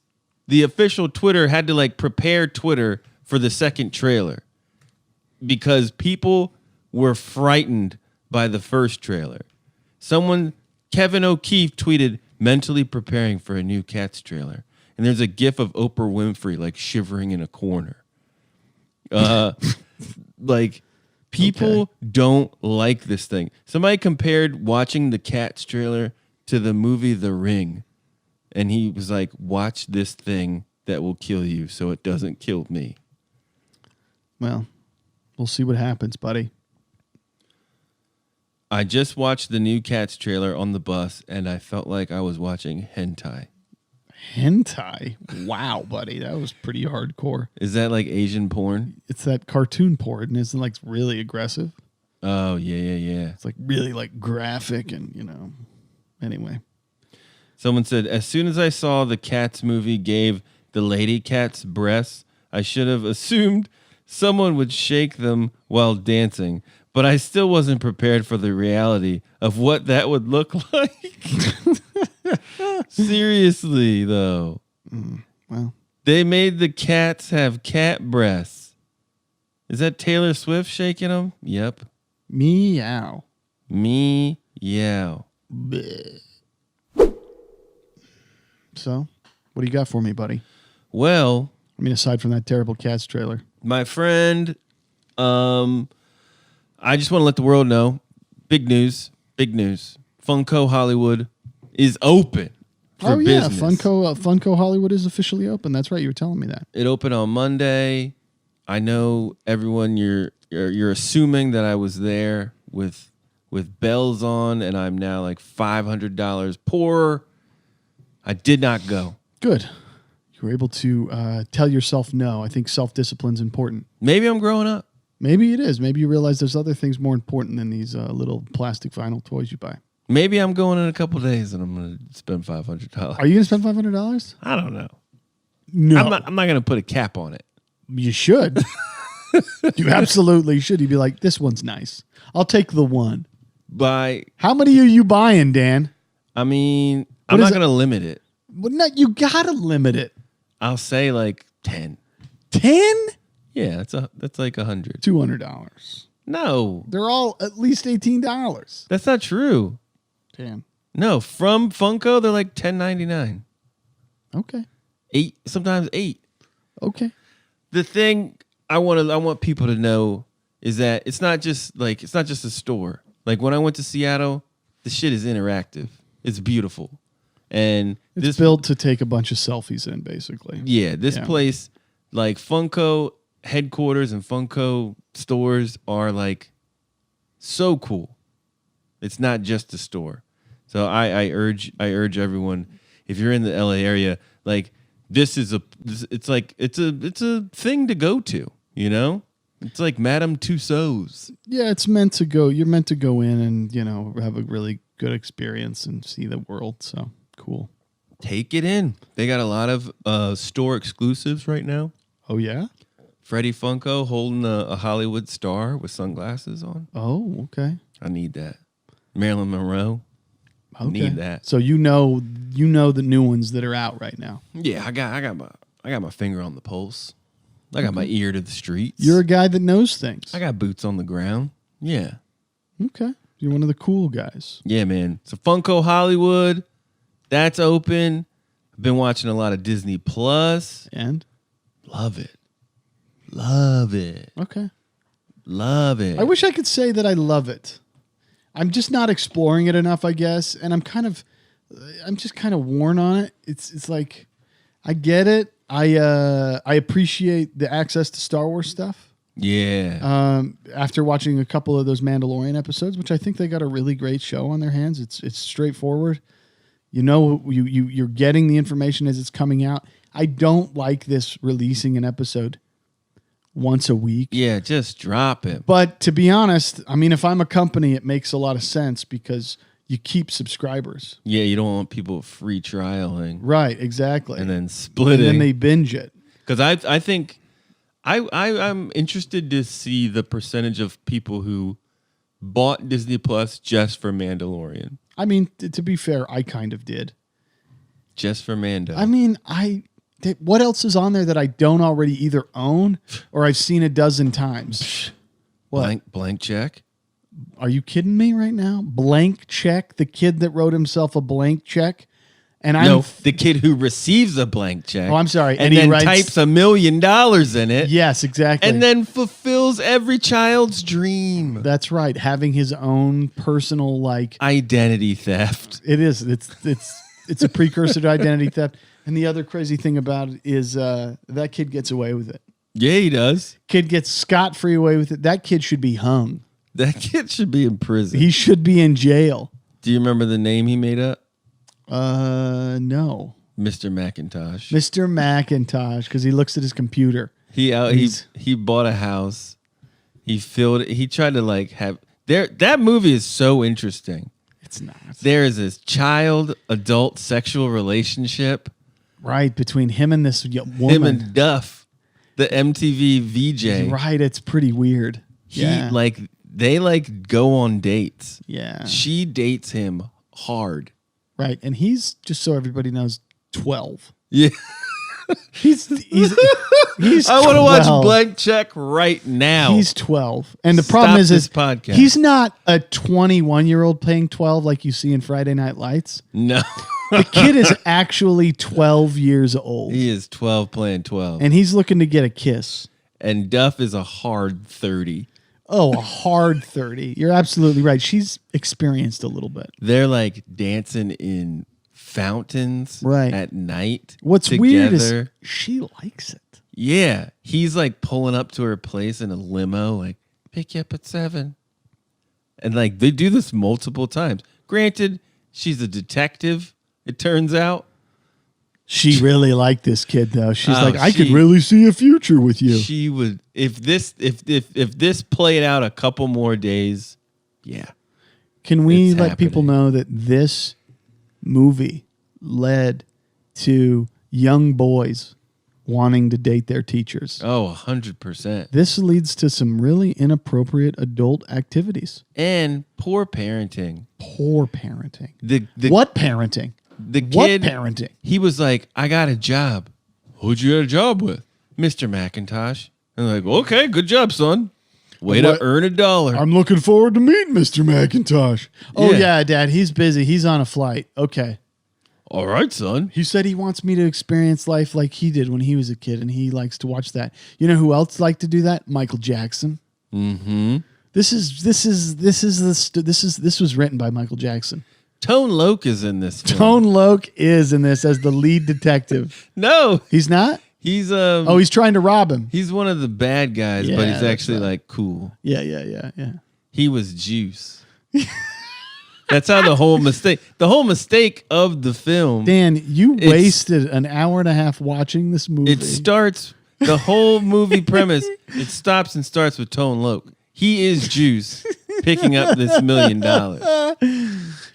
Speaker 1: the official Twitter had to prepare Twitter for the second trailer because people were frightened by the first trailer. Kevin O'Keefe tweeted, mentally preparing for a new Cats trailer. And there's a gif of Oprah Winfrey shivering in a corner. People don't like this thing. Somebody compared watching the Cats trailer to the movie The Ring. And he was like, watch this thing that will kill you so it doesn't kill me.
Speaker 2: Well, we'll see what happens, buddy.
Speaker 1: I just watched the new Cats trailer on the bus and I felt like I was watching hentai.
Speaker 2: Hentai? Wow, buddy. That was pretty hardcore.
Speaker 1: Is that like Asian porn?
Speaker 2: It's that cartoon porn. Isn't it really aggressive?
Speaker 1: Oh, yeah.
Speaker 2: It's really graphic and, anyway.
Speaker 1: Someone said, as soon as I saw the Cats movie gave the lady cats breasts, I should have assumed someone would shake them while dancing. But I still wasn't prepared for the reality of what that would look like. Seriously, though.
Speaker 2: Well,
Speaker 1: they made the cats have cat breasts. Is that Taylor Swift shaking them? Yep.
Speaker 2: Meow.
Speaker 1: Meow.
Speaker 2: Bleh. So, what do you got for me, buddy?
Speaker 1: Well,
Speaker 2: aside from that terrible Cats trailer.
Speaker 1: My friend, I just want to let the world know, big news. Funko Hollywood is open for business.
Speaker 2: Funko Hollywood is officially open. That's right. You were telling me that.
Speaker 1: It opened on Monday. I know everyone. You're assuming that I was there with bells on, and I'm now $500 poorer. I did not go.
Speaker 2: Good. You were able to tell yourself no. I think self-discipline's important.
Speaker 1: Maybe I'm growing up.
Speaker 2: Maybe it is. Maybe you realize there's other things more important than these little plastic vinyl toys you buy.
Speaker 1: Maybe I'm going in a couple of days and I'm going to spend $500.
Speaker 2: Are you going to spend $500?
Speaker 1: I don't know.
Speaker 2: No.
Speaker 1: I'm not going to put a cap on it.
Speaker 2: You should. You absolutely should. You'd be like, this one's nice. I'll take the one.
Speaker 1: How
Speaker 2: many are you buying, Dan?
Speaker 1: I'm not going to limit it.
Speaker 2: Well, no, you got to limit it.
Speaker 1: I'll say 10.
Speaker 2: 10?
Speaker 1: Yeah, that's like $100.
Speaker 2: $200.
Speaker 1: No.
Speaker 2: They're all at least $18.
Speaker 1: That's not true.
Speaker 2: Damn.
Speaker 1: No, from Funko, they're $10.99.
Speaker 2: Okay.
Speaker 1: Sometimes $8.
Speaker 2: Okay.
Speaker 1: The thing I want people to know is that it's not just a store. Like when I went to Seattle, the shit is interactive. It's beautiful. And
Speaker 2: it's built to take a bunch of selfies in, basically.
Speaker 1: Yeah, this place, like Funko headquarters and Funko stores are like so cool. It's not just a store. So I urge everyone, if you're in the LA area, like it's a thing to go to, you know? It's like Madame Tussauds.
Speaker 2: Yeah, it's meant to go. You're meant to go in and, you know, have a really good experience and see the world. So cool.
Speaker 1: Take it in. They got a lot of store exclusives right now.
Speaker 2: Oh, yeah?
Speaker 1: Freddie Funko holding a Hollywood star with sunglasses on.
Speaker 2: Oh, okay.
Speaker 1: I need that. Marilyn Monroe.
Speaker 2: Okay.
Speaker 1: Need that.
Speaker 2: So you know the new ones that are out right now.
Speaker 1: Yeah, I got my finger on the pulse. I got my ear to the streets.
Speaker 2: You're a guy that knows things.
Speaker 1: I got boots on the ground. Yeah.
Speaker 2: Okay. You're one of the cool guys.
Speaker 1: Yeah, man. So Funko Hollywood, that's open. I've been watching a lot of Disney Plus.
Speaker 2: And?
Speaker 1: Love it. Love it.
Speaker 2: Okay.
Speaker 1: Love it.
Speaker 2: I wish I could say that I love it. I'm just not exploring it enough, I guess. And I'm just kind of worn on it. It's like, I get it. I appreciate the access to Star Wars stuff.
Speaker 1: Yeah.
Speaker 2: After watching a couple of those Mandalorian episodes, which I think they got a really great show on their hands. It's straightforward. You know, you're getting the information as it's coming out. I don't like this releasing an episode once a week.
Speaker 1: Yeah, just drop it.
Speaker 2: But to be honest, I mean, if I'm a company, it makes a lot of sense because you keep subscribers.
Speaker 1: Yeah, you don't want people free trialing.
Speaker 2: Right, exactly.
Speaker 1: And then splitting.
Speaker 2: And then they binge it.
Speaker 1: Because I think I'm interested to see the percentage of people who bought Disney Plus just for Mandalorian.
Speaker 2: I mean, to be fair, I kind of did.
Speaker 1: Just for Mando.
Speaker 2: I mean, what else is on there that I don't already either own or I've seen a dozen times? What?
Speaker 1: Blank check?
Speaker 2: Are you kidding me right now? Blank check? The kid that wrote himself a blank check? And
Speaker 1: the kid who receives a blank check.
Speaker 2: Oh, I'm sorry.
Speaker 1: And then types $1 million in it.
Speaker 2: Yes, exactly.
Speaker 1: And then fulfills every child's dream.
Speaker 2: That's right. Having his own personal
Speaker 1: identity theft.
Speaker 2: It is. It's a precursor to identity theft. And the other crazy thing about it is that kid gets away with it.
Speaker 1: Yeah, he does.
Speaker 2: Kid gets scot-free away with it. That kid should be hung.
Speaker 1: That kid should be in prison.
Speaker 2: He should be in jail.
Speaker 1: Do you remember the name he made up?
Speaker 2: No.
Speaker 1: Mr. Macintosh.
Speaker 2: Mr. Macintosh, because he looks at his computer.
Speaker 1: He bought a house. He filled it. He tried to have that movie is so interesting.
Speaker 2: It's not.
Speaker 1: There is this child-adult sexual relationship.
Speaker 2: Right, between him and this woman.
Speaker 1: Him and Duff, the MTV VJ.
Speaker 2: Right, it's pretty weird.
Speaker 1: They go on dates.
Speaker 2: Yeah.
Speaker 1: She dates him hard.
Speaker 2: Right, and he's, just so everybody knows, 12.
Speaker 1: Yeah.
Speaker 2: He's
Speaker 1: I want to watch Blank Check right now.
Speaker 2: He's 12. And the problem is
Speaker 1: podcast.
Speaker 2: He's not a 21-year-old playing 12 like you see in Friday Night Lights.
Speaker 1: No.
Speaker 2: The kid is actually 12 years old.
Speaker 1: He is 12 playing 12.
Speaker 2: And he's looking to get a kiss.
Speaker 1: And Duff is a hard 30.
Speaker 2: Oh, a hard 30. You're absolutely right. She's experienced a little bit.
Speaker 1: They're dancing in fountains at night.
Speaker 2: What's weird is she likes it.
Speaker 1: Yeah. He's pulling up to her place in a limo, pick you up at 7. And they do this multiple times. Granted, she's a detective, it turns out.
Speaker 2: She really liked this kid though. She's I could really see a future with you.
Speaker 1: She would if this played out a couple more days, yeah.
Speaker 2: Can we let people know that this movie led to young boys wanting to date their teachers?
Speaker 1: Oh, 100%.
Speaker 2: This leads to some really inappropriate adult activities.
Speaker 1: And poor parenting.
Speaker 2: Poor parenting.
Speaker 1: What
Speaker 2: parenting?
Speaker 1: The kid,
Speaker 2: what parenting?
Speaker 1: He was like, I got a job. Who'd you get a job with? Mr. Macintosh. And okay, good job, son. Way to earn $1.
Speaker 2: I'm looking forward to meeting Mr. Macintosh. Oh, yeah, Dad, he's busy. He's on a flight. Okay.
Speaker 1: All right, son.
Speaker 2: He said he wants me to experience life like he did when he was a kid, and he likes to watch that. You know who else liked to do that? Michael Jackson.
Speaker 1: Mm-hmm.
Speaker 2: This was written by Michael Jackson.
Speaker 1: Tone Loc is in this film.
Speaker 2: Tone Loc is in this as the lead detective.
Speaker 1: No,
Speaker 2: he's not.
Speaker 1: He's
Speaker 2: he's trying to rob him.
Speaker 1: He's one of the bad guys,
Speaker 2: Yeah,
Speaker 1: but he's
Speaker 2: that's
Speaker 1: actually
Speaker 2: right.
Speaker 1: like cool.
Speaker 2: Yeah.
Speaker 1: He was Juice. That's how the whole mistake of the film.
Speaker 2: Dan, you wasted an hour and a half watching this movie.
Speaker 1: It starts the whole movie premise. It stops and starts with Tone Loc. He is Juice picking up this $1 million.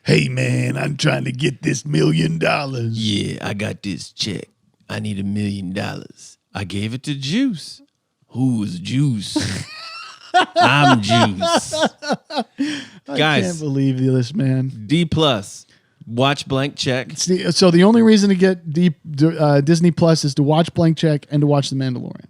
Speaker 2: Hey man, I'm trying to get this $1 million.
Speaker 1: Yeah, I got this check. I need $1 million. I gave it to Juice. Who's Juice? I'm Juice.
Speaker 2: I
Speaker 1: Guys,
Speaker 2: can't believe this, man.
Speaker 1: D+. Watch Blank Check.
Speaker 2: So the only reason to get Disney Plus is to watch Blank Check and to watch The Mandalorian.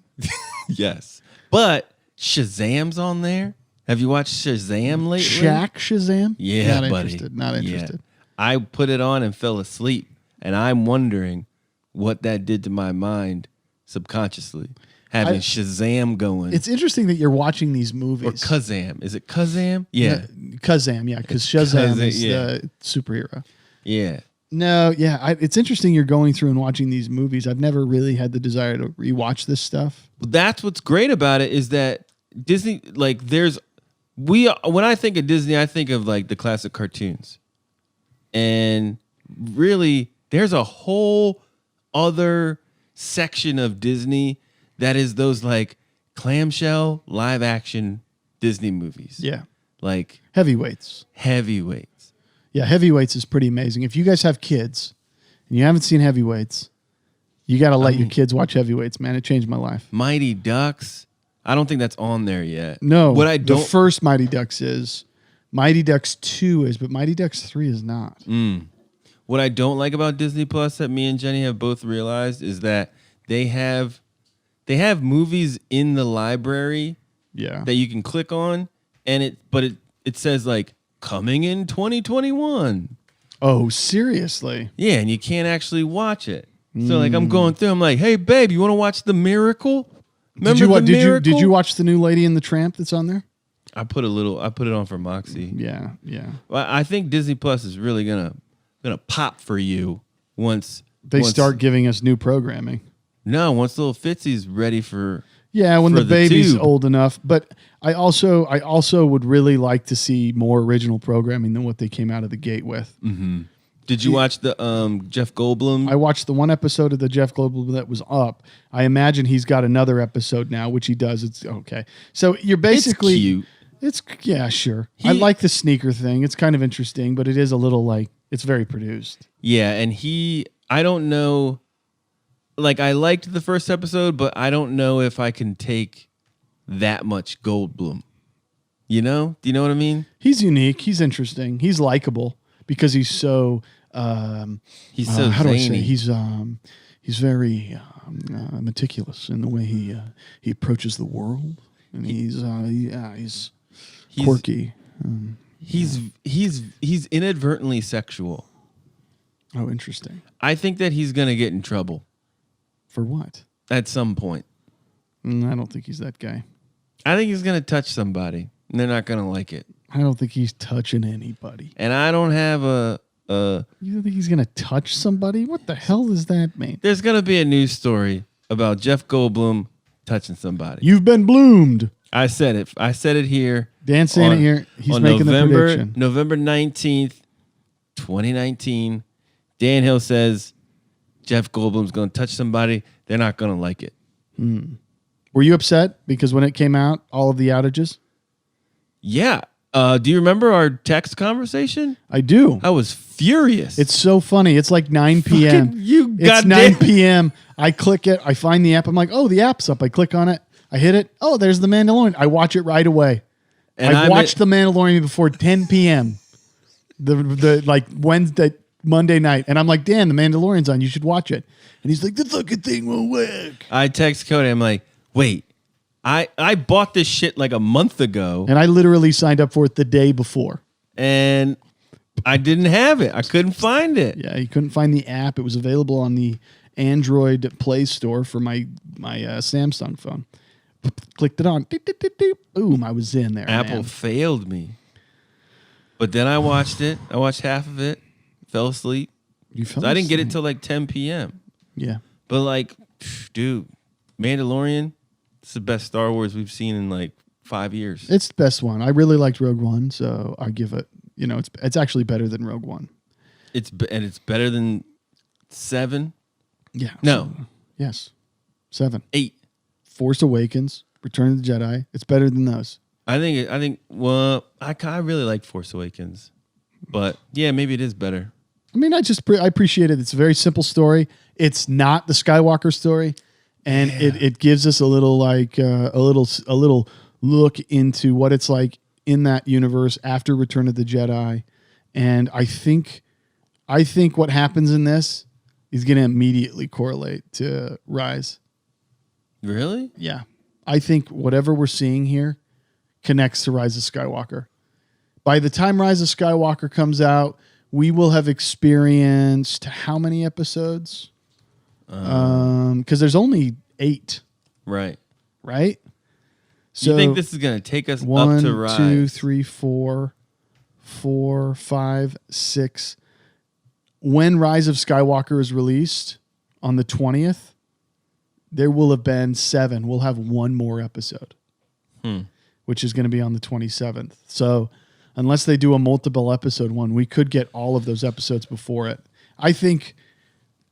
Speaker 1: Yes. But Shazam's on there. Have you watched Shazam lately?
Speaker 2: Shazam?
Speaker 1: Yeah,
Speaker 2: Not
Speaker 1: buddy.
Speaker 2: interested. Not interested.
Speaker 1: Yeah. I put it on and fell asleep, and I'm wondering what that did to my mind subconsciously. Having Shazam going.
Speaker 2: It's interesting that you're watching these movies.
Speaker 1: Or Kazam. Is it Kazam? Yeah.
Speaker 2: Kazam, yeah, because Shazam is the superhero.
Speaker 1: Yeah.
Speaker 2: No, yeah. It's interesting you're going through and watching these movies. I've never really had the desire to rewatch this stuff.
Speaker 1: That's what's great about it is that Disney, like, when I think of Disney, I think of like the classic cartoons. And really, there's a whole other section of Disney that is those like clamshell live action Disney movies.
Speaker 2: Yeah.
Speaker 1: Like
Speaker 2: Heavyweights. Yeah, Heavyweights is pretty amazing. If you guys have kids and you haven't seen Heavyweights, you got to let your kids watch Heavyweights, man. It changed my life.
Speaker 1: Mighty Ducks. I don't think that's on there yet.
Speaker 2: No.
Speaker 1: The
Speaker 2: first Mighty Ducks is. Mighty Ducks 2 is, but Mighty Ducks 3 is not.
Speaker 1: What I don't like about Disney Plus that me and Jenny have both realized is that they have movies in the library that you can click on, and it says like coming in 2021.
Speaker 2: Oh, seriously?
Speaker 1: Yeah, and you can't actually watch it. So like I'm going through, I'm like, hey babe, you want to watch The Miracle? Remember Miracle?
Speaker 2: Did you watch the new Lady and the Tramp that's on there?
Speaker 1: I put it on for Moxie.
Speaker 2: Yeah.
Speaker 1: Well, I think Disney Plus is really gonna pop for you once
Speaker 2: they start giving us new programming.
Speaker 1: No, once little Fitzy's ready for
Speaker 2: when
Speaker 1: for
Speaker 2: the baby's
Speaker 1: tube.
Speaker 2: old enough. But I also would really like to see more original programming than what they came out of the gate with.
Speaker 1: Mm-hmm. Did you watch the Jeff Goldblum?
Speaker 2: I watched the one episode of the Jeff Goldblum that was up. I imagine he's got another episode now, which he does. It's okay. So you're basically
Speaker 1: it's cute.
Speaker 2: It's yeah, sure. I like the sneaker thing. It's kind of interesting, but it is a little like it's very produced.
Speaker 1: Yeah, and I don't know. Like I liked the first episode, but I don't know if I can take that much Goldblum. You know? Do you know what I mean?
Speaker 2: He's unique. He's interesting. He's likable because he's so.
Speaker 1: He's so
Speaker 2: how do I say?
Speaker 1: zany.
Speaker 2: He's very meticulous in the way he approaches the world, and he's quirky.
Speaker 1: He's inadvertently sexual.
Speaker 2: Oh, interesting.
Speaker 1: I think that he's gonna get in trouble.
Speaker 2: For what?
Speaker 1: At some point.
Speaker 2: I don't think he's that guy.
Speaker 1: I think he's gonna touch somebody, and they're not gonna like it.
Speaker 2: I don't think he's touching anybody.
Speaker 1: And I don't have a.
Speaker 2: You don't think he's gonna touch somebody? What the hell does that mean?
Speaker 1: There's gonna be a news story about Jeff Goldblum touching somebody.
Speaker 2: You've been bloomed.
Speaker 1: I said it. I said it here.
Speaker 2: Dan saying it here. He's making the prediction.
Speaker 1: November 19th, 2019. Dan Hill says Jeff Goldblum's going to touch somebody. They're not going to like it.
Speaker 2: Were you upset because when it came out, all of the outages?
Speaker 1: Yeah. Do you remember our text conversation?
Speaker 2: I do.
Speaker 1: I was furious.
Speaker 2: It's so funny. It's like 9 p.m. It's 9 p.m. I click it. I find the app. I'm like, oh, the app's up. I click on it. I hit it. Oh, there's The Mandalorian. I watch it right away. And I watched The Mandalorian before 10 p.m. The like Wednesday, Monday night. And I'm like, Dan, The Mandalorian's on. You should watch it. And he's like, the fucking thing won't work.
Speaker 1: I text Kody. I'm like, wait, I bought this shit like a month ago.
Speaker 2: And I literally signed up for it the day before.
Speaker 1: And I didn't have it. I couldn't find it.
Speaker 2: Yeah, you couldn't find the app. It was available on the Android Play Store for my Samsung phone. Clicked it on. Boom, I was in there.
Speaker 1: Apple
Speaker 2: man.
Speaker 1: failed me. But then I watched it. I watched half of it. Fell asleep.
Speaker 2: You fell
Speaker 1: So I didn't get it
Speaker 2: asleep.
Speaker 1: till like 10 p.m.
Speaker 2: Yeah.
Speaker 1: But like, dude, Mandalorian, it's the best Star Wars we've seen in like 5 years.
Speaker 2: It's the best one. I really liked Rogue One, so I give it. You know, it's actually better than Rogue One.
Speaker 1: It's better than 7.
Speaker 2: Yeah.
Speaker 1: No.
Speaker 2: Yes. 7.
Speaker 1: 8.
Speaker 2: Force Awakens, Return of the Jedi. It's better than those.
Speaker 1: I think. Well, I really like Force Awakens, but yeah, maybe it is better.
Speaker 2: I mean, I appreciate it. It's a very simple story. It's not the Skywalker story, and it gives us a little look into what it's like in that universe after Return of the Jedi. And I think what happens in this is going to immediately correlate to Rise.
Speaker 1: Really?
Speaker 2: Yeah. I think whatever we're seeing here connects to Rise of Skywalker. By the time Rise of Skywalker comes out, we will have experienced how many episodes? Because there's only 8.
Speaker 1: Right.
Speaker 2: Right? So
Speaker 1: you think this is going to take us
Speaker 2: 1,
Speaker 1: up to Rise?
Speaker 2: 2, 3, 4, 5, 6. When Rise of Skywalker is released on the 20th, there will have been 7. We'll have one more episode, which is going to be on the 27th. So unless they do a multiple episode one, we could get all of those episodes before it. I think,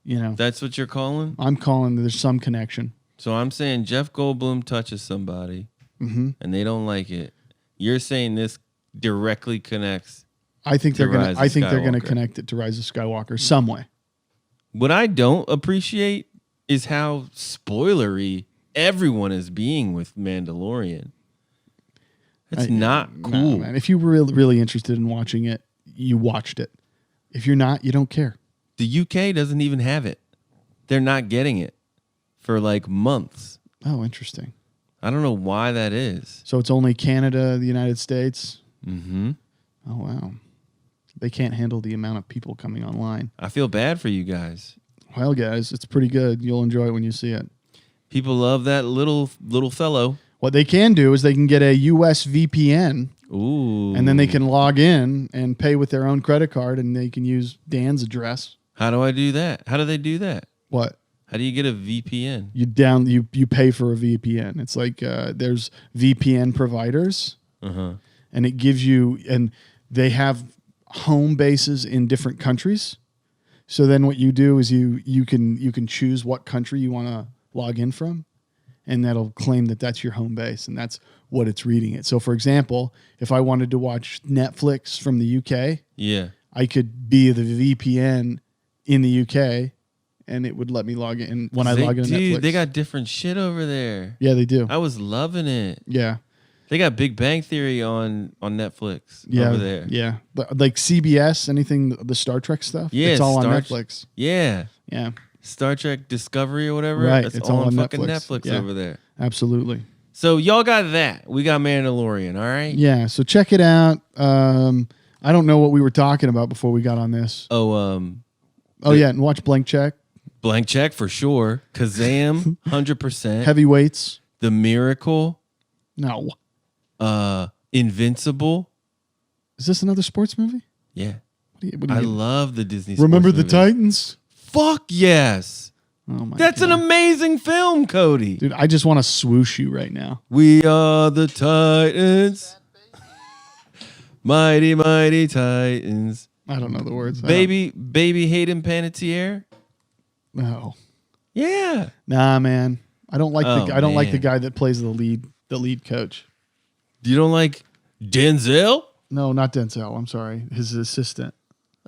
Speaker 1: That's what you're calling?
Speaker 2: I'm calling there's some connection.
Speaker 1: So I'm saying Jeff Goldblum touches somebody and they don't like it. You're saying this directly connects.
Speaker 2: I think they're going to. I think they're going to
Speaker 1: Skywalker.
Speaker 2: connect it to Rise of Skywalker some way.
Speaker 1: What I don't appreciate is how spoilery everyone is being with Mandalorian. It's not cool.
Speaker 2: No, man. If you were really interested in watching it, you watched it. If you're not, you don't care.
Speaker 1: The UK doesn't even have it. They're not getting it for like months.
Speaker 2: Oh, interesting.
Speaker 1: I don't know why that is.
Speaker 2: So it's only Canada, the United States.
Speaker 1: Mm-hmm.
Speaker 2: Oh, wow. They can't handle the amount of people coming online.
Speaker 1: I feel bad for you guys.
Speaker 2: Well, guys, it's pretty good. You'll enjoy it when you see it.
Speaker 1: People love that little fellow.
Speaker 2: What they can do is they can get a US VPN.
Speaker 1: Ooh.
Speaker 2: And then they can log in and pay with their own credit card, and they can use Dan's address.
Speaker 1: How do I do that? How do they do that?
Speaker 2: What?
Speaker 1: How do you get a VPN?
Speaker 2: You pay for a VPN. It's like there's VPN providers, and it gives you, and they have home bases in different countries. So then what you do is you can choose what country you want to log in from, and that'll claim that that's your home base, and that's what it's reading it. So for example, if I wanted to watch Netflix from the UK, I could be the VPN in the UK, and it would let me log in when I log into Netflix.
Speaker 1: They got different shit over there.
Speaker 2: Yeah, they do.
Speaker 1: I was loving it.
Speaker 2: Yeah.
Speaker 1: They got Big Bang Theory on Netflix over there.
Speaker 2: Yeah. But like CBS, anything, the Star Trek stuff,
Speaker 1: Yeah,
Speaker 2: it's all on Netflix.
Speaker 1: Yeah.
Speaker 2: Yeah.
Speaker 1: Star Trek Discovery or whatever.
Speaker 2: Right.
Speaker 1: That's
Speaker 2: It's
Speaker 1: all
Speaker 2: all
Speaker 1: on
Speaker 2: on
Speaker 1: fucking Netflix
Speaker 2: Yeah.
Speaker 1: over there.
Speaker 2: Absolutely.
Speaker 1: So y'all got that. We got Mandalorian, all right?
Speaker 2: Yeah. So check it out. I don't know what we were talking about before we got on this. Yeah. And watch Blank Check.
Speaker 1: Blank Check for sure. Kazam, 100%.
Speaker 2: Heavyweights.
Speaker 1: The Miracle.
Speaker 2: No.
Speaker 1: Invincible.
Speaker 2: Is this another sports movie?
Speaker 1: Yeah.
Speaker 2: What do
Speaker 1: I
Speaker 2: you
Speaker 1: love the Disney
Speaker 2: Remember
Speaker 1: sports
Speaker 2: the
Speaker 1: movies.
Speaker 2: Titans?
Speaker 1: Fuck yes.
Speaker 2: Oh my
Speaker 1: That's
Speaker 2: God.
Speaker 1: an amazing film, Kody.
Speaker 2: Dude, I just want to swoosh you right now.
Speaker 1: We are the Titans. Mighty, mighty Titans.
Speaker 2: I don't know the words.
Speaker 1: Baby Hayden Panettiere.
Speaker 2: No.
Speaker 1: Yeah.
Speaker 2: Nah, man. I don't like
Speaker 1: Oh,
Speaker 2: I don't like the
Speaker 1: man.
Speaker 2: guy that plays the lead coach.
Speaker 1: You don't like Denzel?
Speaker 2: No, not Denzel. I'm sorry. His assistant.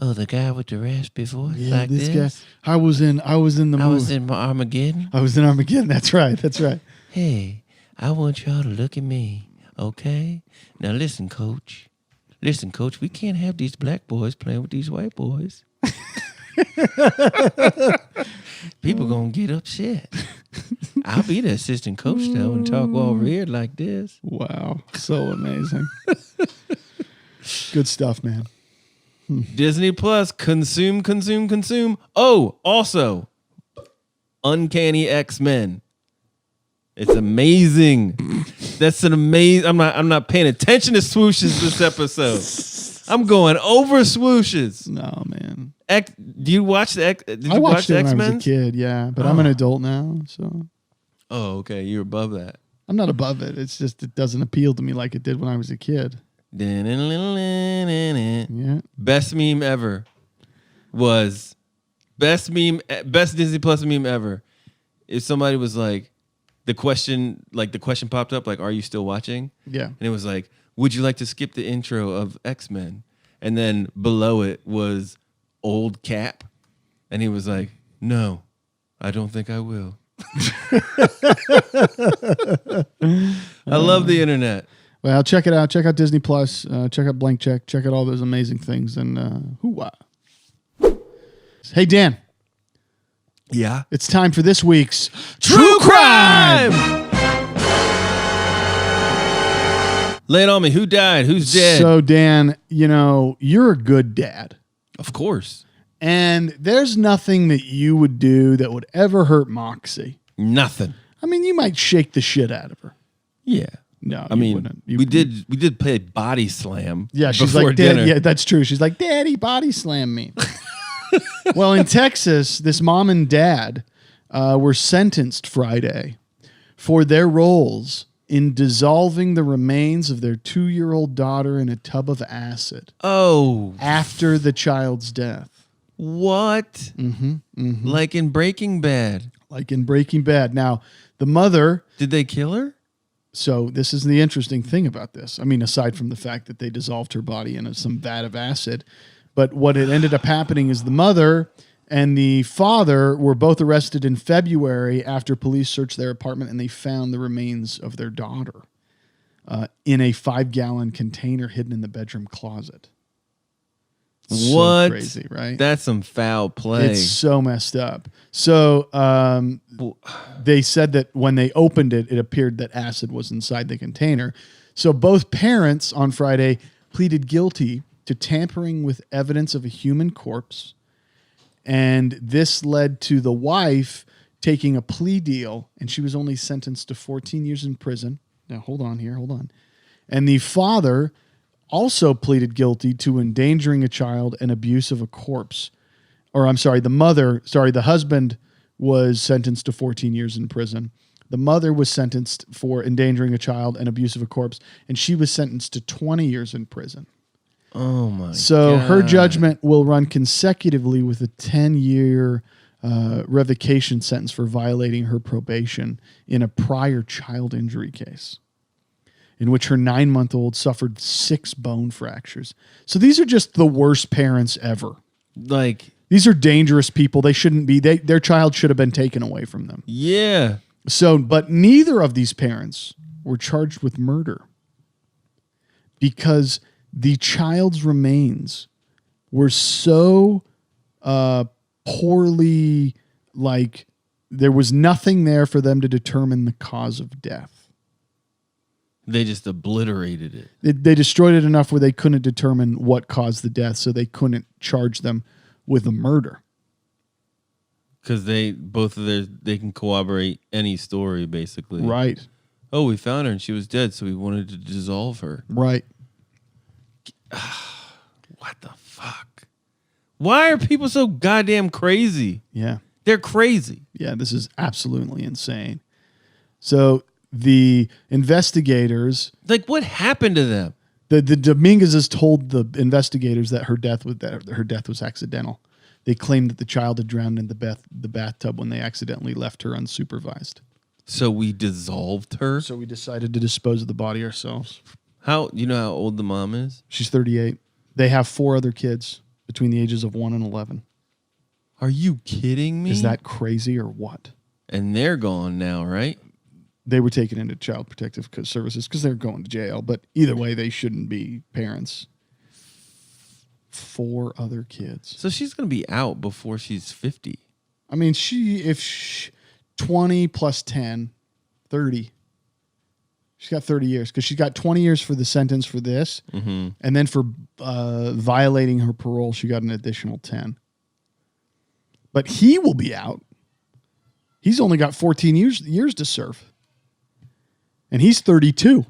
Speaker 1: Oh, the guy with the raspy voice
Speaker 2: Yeah,
Speaker 1: like
Speaker 2: this
Speaker 1: this?
Speaker 2: guy. I was in the movie.
Speaker 1: I was in Armageddon.
Speaker 2: I was in Armageddon. That's right. That's right.
Speaker 1: Hey, I want y'all to look at me, okay? Now listen, coach. Listen, coach, we can't have these black boys playing with these white boys. People gonna get upset. I'll be the assistant coach though and talk over here like this.
Speaker 2: Wow. So amazing. Good stuff, man.
Speaker 1: Disney Plus, consume. Oh, also, Uncanny X-Men. It's amazing. That's an amazing. I'm not paying attention to swooshes this episode. I'm going over swooshes.
Speaker 2: No, man.
Speaker 1: Do you watch the X? Did
Speaker 2: I
Speaker 1: you
Speaker 2: watched
Speaker 1: watch
Speaker 2: it
Speaker 1: the
Speaker 2: when
Speaker 1: X-Men?
Speaker 2: I was a kid, yeah. But I'm an adult now, so.
Speaker 1: Oh, okay. You're above that.
Speaker 2: I'm not above it. It's just it doesn't appeal to me like it did when I was a kid.
Speaker 1: Yeah. Best meme ever was best Disney Plus meme ever. If somebody was like, the question popped up, like, are you still watching?
Speaker 2: Yeah.
Speaker 1: And it was like, would you like to skip the intro of X-Men? And then below it was old Cap. And he was like, no, I don't think I will. I love the internet.
Speaker 2: Well, check it out. Check out Disney Plus. Check out Blank Check. Check out all those amazing things. And hoo-wah. Hey, Dan.
Speaker 1: Yeah?
Speaker 2: It's time for this week's
Speaker 1: True Crime! Lay it on me. Who died? Who's dead?
Speaker 2: So, Dan, you're a good dad.
Speaker 1: Of course.
Speaker 2: And there's nothing that you would do that would ever hurt Moxie.
Speaker 1: Nothing.
Speaker 2: I mean, you might shake the shit out of her.
Speaker 1: Yeah.
Speaker 2: No,
Speaker 1: I mean, we did play body slam.
Speaker 2: Yeah, she's
Speaker 1: before
Speaker 2: like,
Speaker 1: dinner.
Speaker 2: yeah, that's true. She's like, Daddy, body slam me. Well, in Texas, this mom and dad were sentenced Friday for their roles in dissolving the remains of their 2-year-old daughter in a tub of acid.
Speaker 1: Oh.
Speaker 2: After the child's death.
Speaker 1: What?
Speaker 2: Mm-hmm.
Speaker 1: Like in Breaking Bad.
Speaker 2: Like in Breaking Bad. Now, the mother...
Speaker 1: Did they kill her?
Speaker 2: So this is the interesting thing about this. I mean, aside from the fact that they dissolved her body in some vat of acid, but what had ended up happening is the mother and the father were both arrested in February after police searched their apartment and they found the remains of their daughter in a 5-gallon container hidden in the bedroom closet.
Speaker 1: What?
Speaker 2: So crazy, right?
Speaker 1: That's some foul play.
Speaker 2: It's so messed up. So they said that when they opened it, it appeared that acid was inside the container. So both parents on Friday pleaded guilty to tampering with evidence of a human corpse. And this led to the wife taking a plea deal, and she was only sentenced to 14 years in prison. Now, hold on. And the father also pleaded guilty to endangering a child and abuse of a corpse. Or I'm sorry, the husband was sentenced to 14 years in prison. The mother was sentenced for endangering a child and abuse of a corpse, and she was sentenced to 20 years in prison.
Speaker 1: Oh my God.
Speaker 2: So her judgment will run consecutively with a 10-year revocation sentence for violating her probation in a prior child injury case, in which her 9-month-old suffered 6 bone fractures. So these are just the worst parents ever.
Speaker 1: Like,
Speaker 2: these are dangerous people. They shouldn't be. Their child should have been taken away from them.
Speaker 1: Yeah.
Speaker 2: So, but neither of these parents were charged with murder because the child's remains were so poorly, like there was nothing there for them to determine the cause of death.
Speaker 1: They just obliterated it.
Speaker 2: They destroyed it enough where they couldn't determine what caused the death, so they couldn't charge them with a murder.
Speaker 1: Because they can corroborate any story, basically.
Speaker 2: Right.
Speaker 1: Oh, we found her and she was dead, so we wanted to dissolve her.
Speaker 2: Right.
Speaker 1: What the fuck? Why are people so goddamn crazy?
Speaker 2: Yeah.
Speaker 1: They're crazy.
Speaker 2: Yeah, this is absolutely insane. So the investigators...
Speaker 1: Like, what happened to them?
Speaker 2: The Dominguezes told the investigators that her death was accidental. They claimed that the child had drowned in the bathtub when they accidentally left her unsupervised.
Speaker 1: So we dissolved her?
Speaker 2: So we decided to dispose of the body ourselves.
Speaker 1: You know how old the mom is?
Speaker 2: She's 38. They have 4 other kids between the ages of 1 and 11.
Speaker 1: Are you kidding me?
Speaker 2: Is that crazy or what?
Speaker 1: And they're gone now, right?
Speaker 2: They were taken into Child Protective Services because they're going to jail. But either way, they shouldn't be parents. 4 other kids.
Speaker 1: So she's going to be out before she's 50.
Speaker 2: I mean, 20 plus 10, 30. She's got 30 years because she's got 20 years for the sentence for this.
Speaker 1: Mm-hmm.
Speaker 2: And then for violating her parole, she got an additional 10. But he will be out. He's only got 14 years to serve. And he's 32.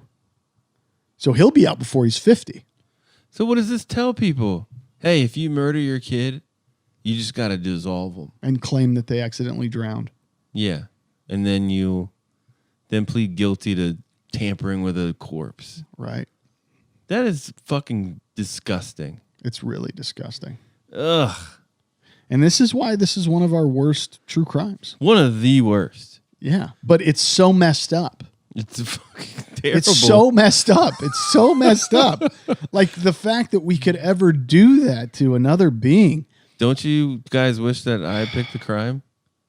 Speaker 2: So he'll be out before he's 50.
Speaker 1: So what does this tell people? Hey, if you murder your kid, you just got to dissolve them.
Speaker 2: And claim that they accidentally drowned.
Speaker 1: Yeah. And then you plead guilty to tampering with a corpse.
Speaker 2: Right.
Speaker 1: That is fucking disgusting.
Speaker 2: It's really disgusting.
Speaker 1: Ugh.
Speaker 2: And this is why this is one of our worst true crimes.
Speaker 1: One of the worst.
Speaker 2: Yeah. But it's so messed up.
Speaker 1: It's fucking terrible.
Speaker 2: It's so messed up. It's so messed up. Like the fact that we could ever do that to another being.
Speaker 1: Don't you guys wish that I picked the crime?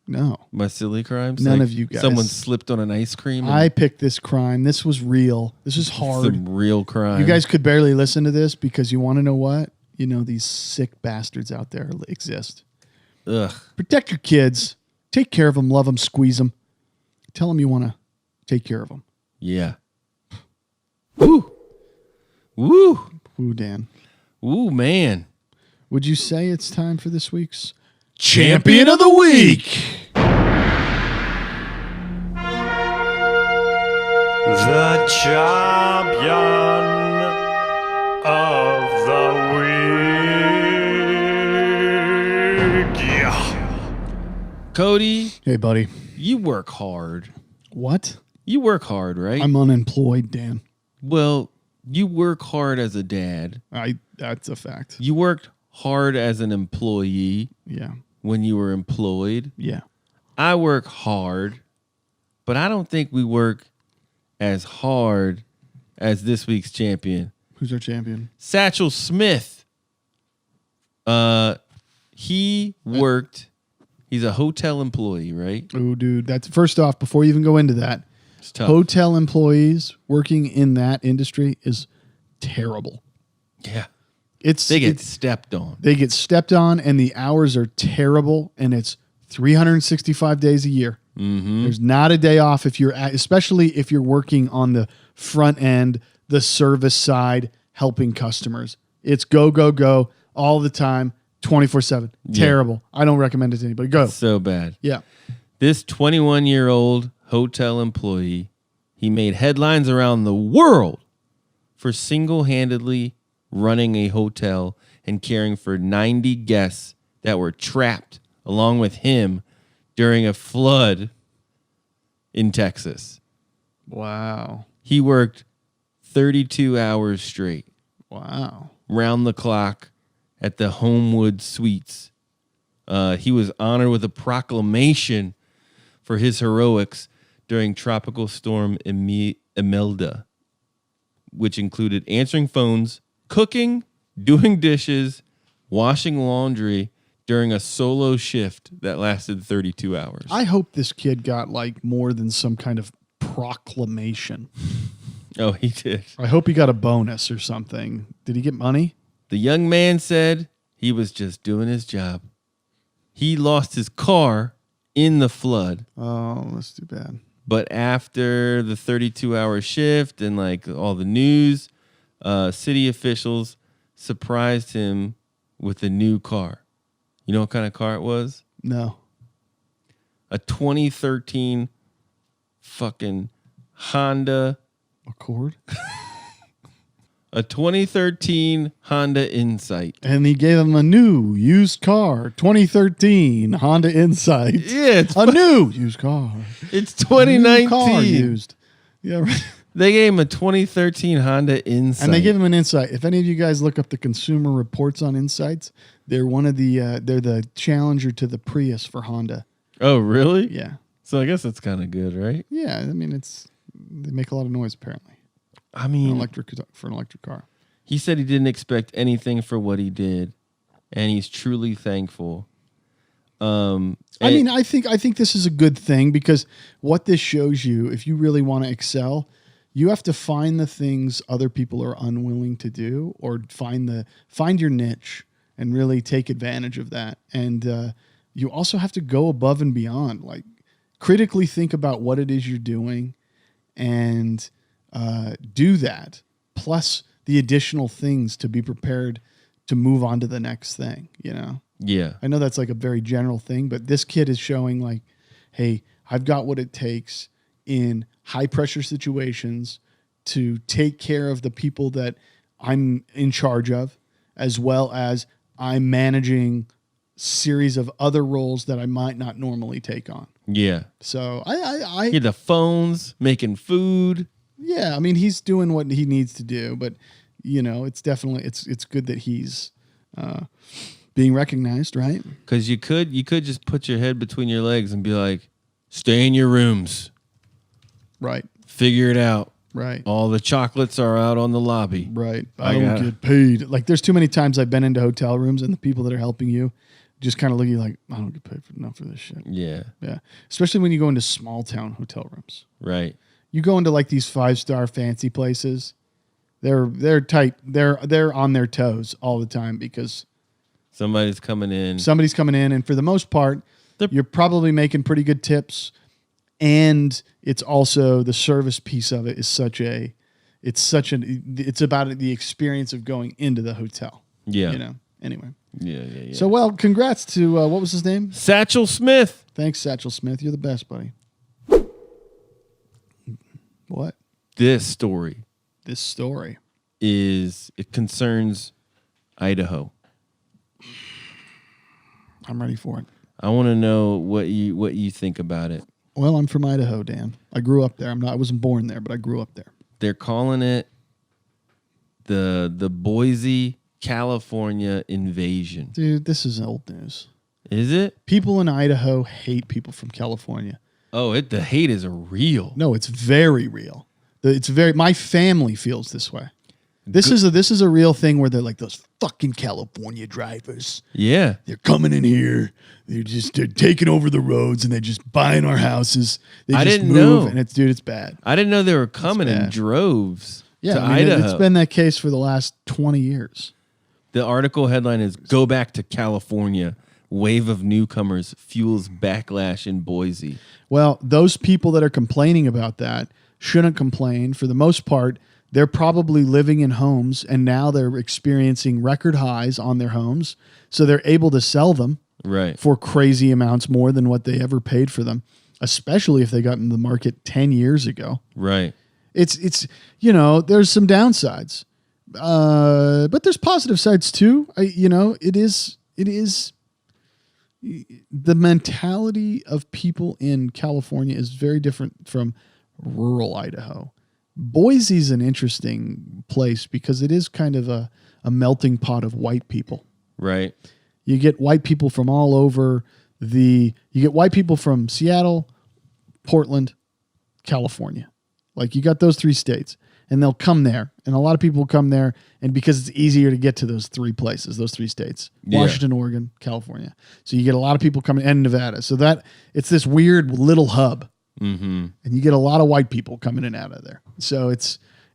Speaker 2: No.
Speaker 1: My silly crimes?
Speaker 2: None of you guys.
Speaker 1: Someone slipped on an ice cream?
Speaker 2: I picked this crime. This was real. This is hard.
Speaker 1: Some real crime.
Speaker 2: You guys could barely listen to this because you want to know what? You know, these sick bastards out there exist.
Speaker 1: Ugh.
Speaker 2: Protect your kids. Take care of them. Love them. Squeeze them. Tell them you want to take care of them.
Speaker 1: Yeah. Woo. Woo.
Speaker 2: Woo, Dan.
Speaker 1: Woo, man.
Speaker 2: Would you say it's time for this week's
Speaker 1: Champion of the Week?
Speaker 5: The champion of the week. Yeah.
Speaker 1: Kody.
Speaker 2: Hey, buddy.
Speaker 1: You work hard.
Speaker 2: What?
Speaker 1: You work hard, right?
Speaker 2: I'm unemployed, Dan.
Speaker 1: Well, you work hard as a dad.
Speaker 2: That's a fact.
Speaker 1: You worked hard as an employee.
Speaker 2: Yeah.
Speaker 1: When you were employed.
Speaker 2: Yeah.
Speaker 1: I work hard, but I don't think we work as hard as this week's champion.
Speaker 2: Who's our champion?
Speaker 1: Satchel Smith. He worked. He's a hotel employee, right?
Speaker 2: Oh, dude. That's first off, before you even go into that,
Speaker 1: it's tough.
Speaker 2: Hotel employees working in that industry is terrible.
Speaker 1: Yeah.
Speaker 2: They
Speaker 1: get stepped on.
Speaker 2: They get stepped on, and the hours are terrible, and it's 365 days a year.
Speaker 1: Mm-hmm.
Speaker 2: There's not a day off especially if you're working on the front end, the service side, helping customers. It's go, go, go all the time, 24/7.
Speaker 1: Yeah.
Speaker 2: Terrible. I don't recommend it to anybody. Go.
Speaker 1: So bad.
Speaker 2: Yeah.
Speaker 1: This 21-year-old hotel employee, he made headlines around the world for single-handedly running a hotel and caring for 90 guests that were trapped along with him during a flood in Texas.
Speaker 2: Wow.
Speaker 1: He worked 32 hours straight.
Speaker 2: Wow.
Speaker 1: Round the clock at the Homewood Suites. He was honored with a proclamation for his heroics during Tropical Storm Imelda, which included answering phones, cooking, doing dishes, washing laundry during a solo shift that lasted 32 hours.
Speaker 2: I hope this kid got like more than some kind of proclamation.
Speaker 1: Oh, he did.
Speaker 2: I hope he got a bonus or something. Did he get money?
Speaker 1: The young man said he was just doing his job. He lost his car in the flood.
Speaker 2: Oh, that's too bad.
Speaker 1: But after the 32-hour shift and like all the news, city officials surprised him with a new car. You know what kind of car it was?
Speaker 2: No.
Speaker 1: A 2013 fucking Honda
Speaker 2: Accord?
Speaker 1: A 2013 Honda Insight.
Speaker 2: And he gave him a new used car, 2013 Honda Insight.
Speaker 1: Yeah, it's
Speaker 2: a new used car.
Speaker 1: It's 2019.
Speaker 2: New car used. Yeah, right.
Speaker 1: They gave him a 2013 Honda Insight.
Speaker 2: And they gave him an Insight. If any of you guys look up the Consumer Reports on Insights, they're one of the they're the challenger to the Prius for Honda.
Speaker 1: Oh, really?
Speaker 2: Yeah.
Speaker 1: So I guess that's kind of good, right?
Speaker 2: Yeah, I mean they make a lot of noise apparently.
Speaker 1: I mean,
Speaker 2: for an electric car.
Speaker 1: He said he didn't expect anything for what he did, and he's truly thankful.
Speaker 2: I think this is a good thing because what this shows you, if you really want to excel, you have to find the things other people are unwilling to do, or find your niche and really take advantage of that. And you also have to go above and beyond, like critically think about what it is you're doing, and do that, plus the additional things to be prepared to move on to the next thing, you know?
Speaker 1: Yeah.
Speaker 2: I know that's like a very general thing, but this kid is showing like, hey, I've got what it takes in high pressure situations to take care of the people that I'm in charge of, as well as I'm managing series of other roles that I might not normally take on.
Speaker 1: Yeah.
Speaker 2: So I
Speaker 1: Hear the phones, making food.
Speaker 2: yeah, I mean, he's doing what he needs to do, but you know, it's definitely it's good that he's being recognized, right?
Speaker 1: Because you could just put your head between your legs and be like, stay in your rooms.
Speaker 2: Right.
Speaker 1: Figure it out.
Speaker 2: Right.
Speaker 1: All the chocolates are out on the lobby.
Speaker 2: Right. I don't get paid. Like, there's too many times I've been into hotel rooms and the people that are helping you just kind of look at you like, I don't get paid enough for this shit.
Speaker 1: Yeah.
Speaker 2: Yeah. Especially when you go into small town hotel rooms.
Speaker 1: Right.
Speaker 2: You go into like these 5-star fancy places. They're tight. They're on their toes all the time because
Speaker 1: somebody's coming in.
Speaker 2: And for the most part, you're probably making pretty good tips. And it's also the service piece of it is it's about the experience of going into the hotel.
Speaker 1: Yeah.
Speaker 2: You know, anyway.
Speaker 1: Yeah.
Speaker 2: So, well, congrats to, what was his name?
Speaker 1: Satchel Smith.
Speaker 2: Thanks, Satchel Smith. You're the best, buddy. What?
Speaker 1: This story it concerns Idaho.
Speaker 2: I'm ready for it.
Speaker 1: I want to know what you think about it.
Speaker 2: Well, I'm from Idaho, Dan. I grew up there. I wasn't born there, but I grew up there.
Speaker 1: They're calling it the Boise, California invasion.
Speaker 2: Dude, this is old news.
Speaker 1: Is it?
Speaker 2: People in Idaho hate people from California.
Speaker 1: Oh, the hate is real.
Speaker 2: No, it's very real. My family feels this way. This is a real thing where they're like, those fucking California drivers.
Speaker 1: Yeah.
Speaker 2: They're coming in here. They're taking over the roads and they're just buying our houses. I
Speaker 1: didn't know.
Speaker 2: And it's bad.
Speaker 1: I didn't know they were coming in droves to Idaho.
Speaker 2: It's been that case for the last 20 years.
Speaker 1: The article headline is "Go Back to California. Wave of newcomers fuels backlash in Boise."
Speaker 2: Well, those people that are complaining about that shouldn't complain. For the most part, they're probably living in homes and now they're experiencing record highs on their homes. So they're able to sell them for crazy amounts more than what they ever paid for them, especially if they got in the market 10 years ago.
Speaker 1: Right.
Speaker 2: It's there's some downsides, but there's positive sides too. It is the mentality of people in California is very different from rural Idaho. Boise's an interesting place because it is kind of a melting pot of white people.
Speaker 1: Right.
Speaker 2: You get white people from all over you get white people from Seattle, Portland, California. Like you got those 3 states and they'll come there and a lot of people come there and because it's easier to get to those 3 places, those 3 states, Washington, Oregon, California. So you get a lot of people coming and Nevada. So that it's this weird little hub.
Speaker 1: Mm-hmm.
Speaker 2: And you get a lot of white people coming in and out of there. So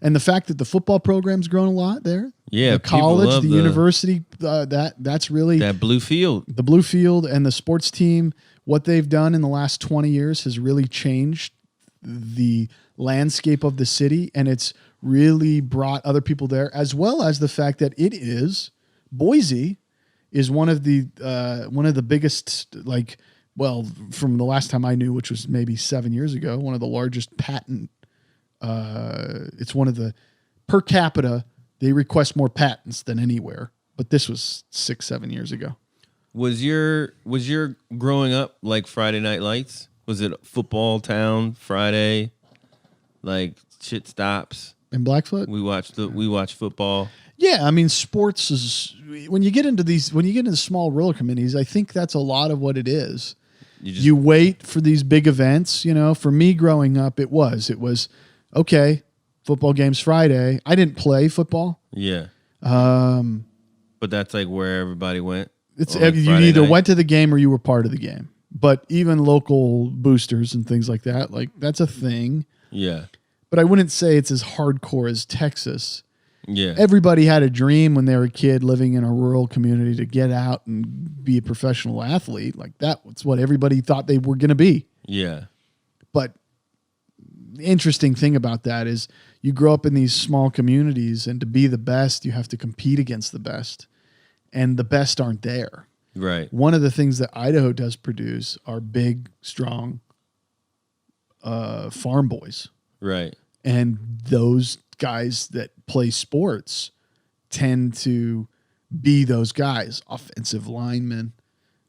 Speaker 2: and the fact that the football program's grown a lot there.
Speaker 1: Yeah.
Speaker 2: The college, the university, that's really
Speaker 1: that blue field.
Speaker 2: The blue field and the sports team, what they've done in the last 20 years has really changed the landscape of the city. And it's really brought other people there, as well as the fact that Boise is one of the biggest, from the last time I knew, which was maybe 7 years ago, one of the largest patent. It's one of the per capita. They request more patents than anywhere, but this was 6-7 years ago.
Speaker 1: Was your growing up like Friday Night Lights? Was it football town Friday? Like shit stops
Speaker 2: in Blackfoot?
Speaker 1: We watch football.
Speaker 2: Yeah, I mean, sports is when you get into small rural communities. I think that's a lot of what it is. You wait for these big events. For me growing up, it was okay. Football games Friday. I didn't play football.
Speaker 1: Yeah. But that's like where everybody went.
Speaker 2: It's you either went to the game or you were part of the game. But even local boosters and things like that, like that's a thing.
Speaker 1: Yeah.
Speaker 2: But I wouldn't say it's as hardcore as Texas.
Speaker 1: Yeah.
Speaker 2: Everybody had a dream when they were a kid living in a rural community to get out and be a professional athlete. Like that's what everybody thought they were going to be.
Speaker 1: Yeah.
Speaker 2: But the interesting thing about that is you grow up in these small communities, and to be the best, you have to compete against the best, and the best aren't there.
Speaker 1: Right.
Speaker 2: One of the things that Idaho does produce are big, strong farm boys.
Speaker 1: Right.
Speaker 2: And those guys that play sports tend to be those guys, offensive linemen,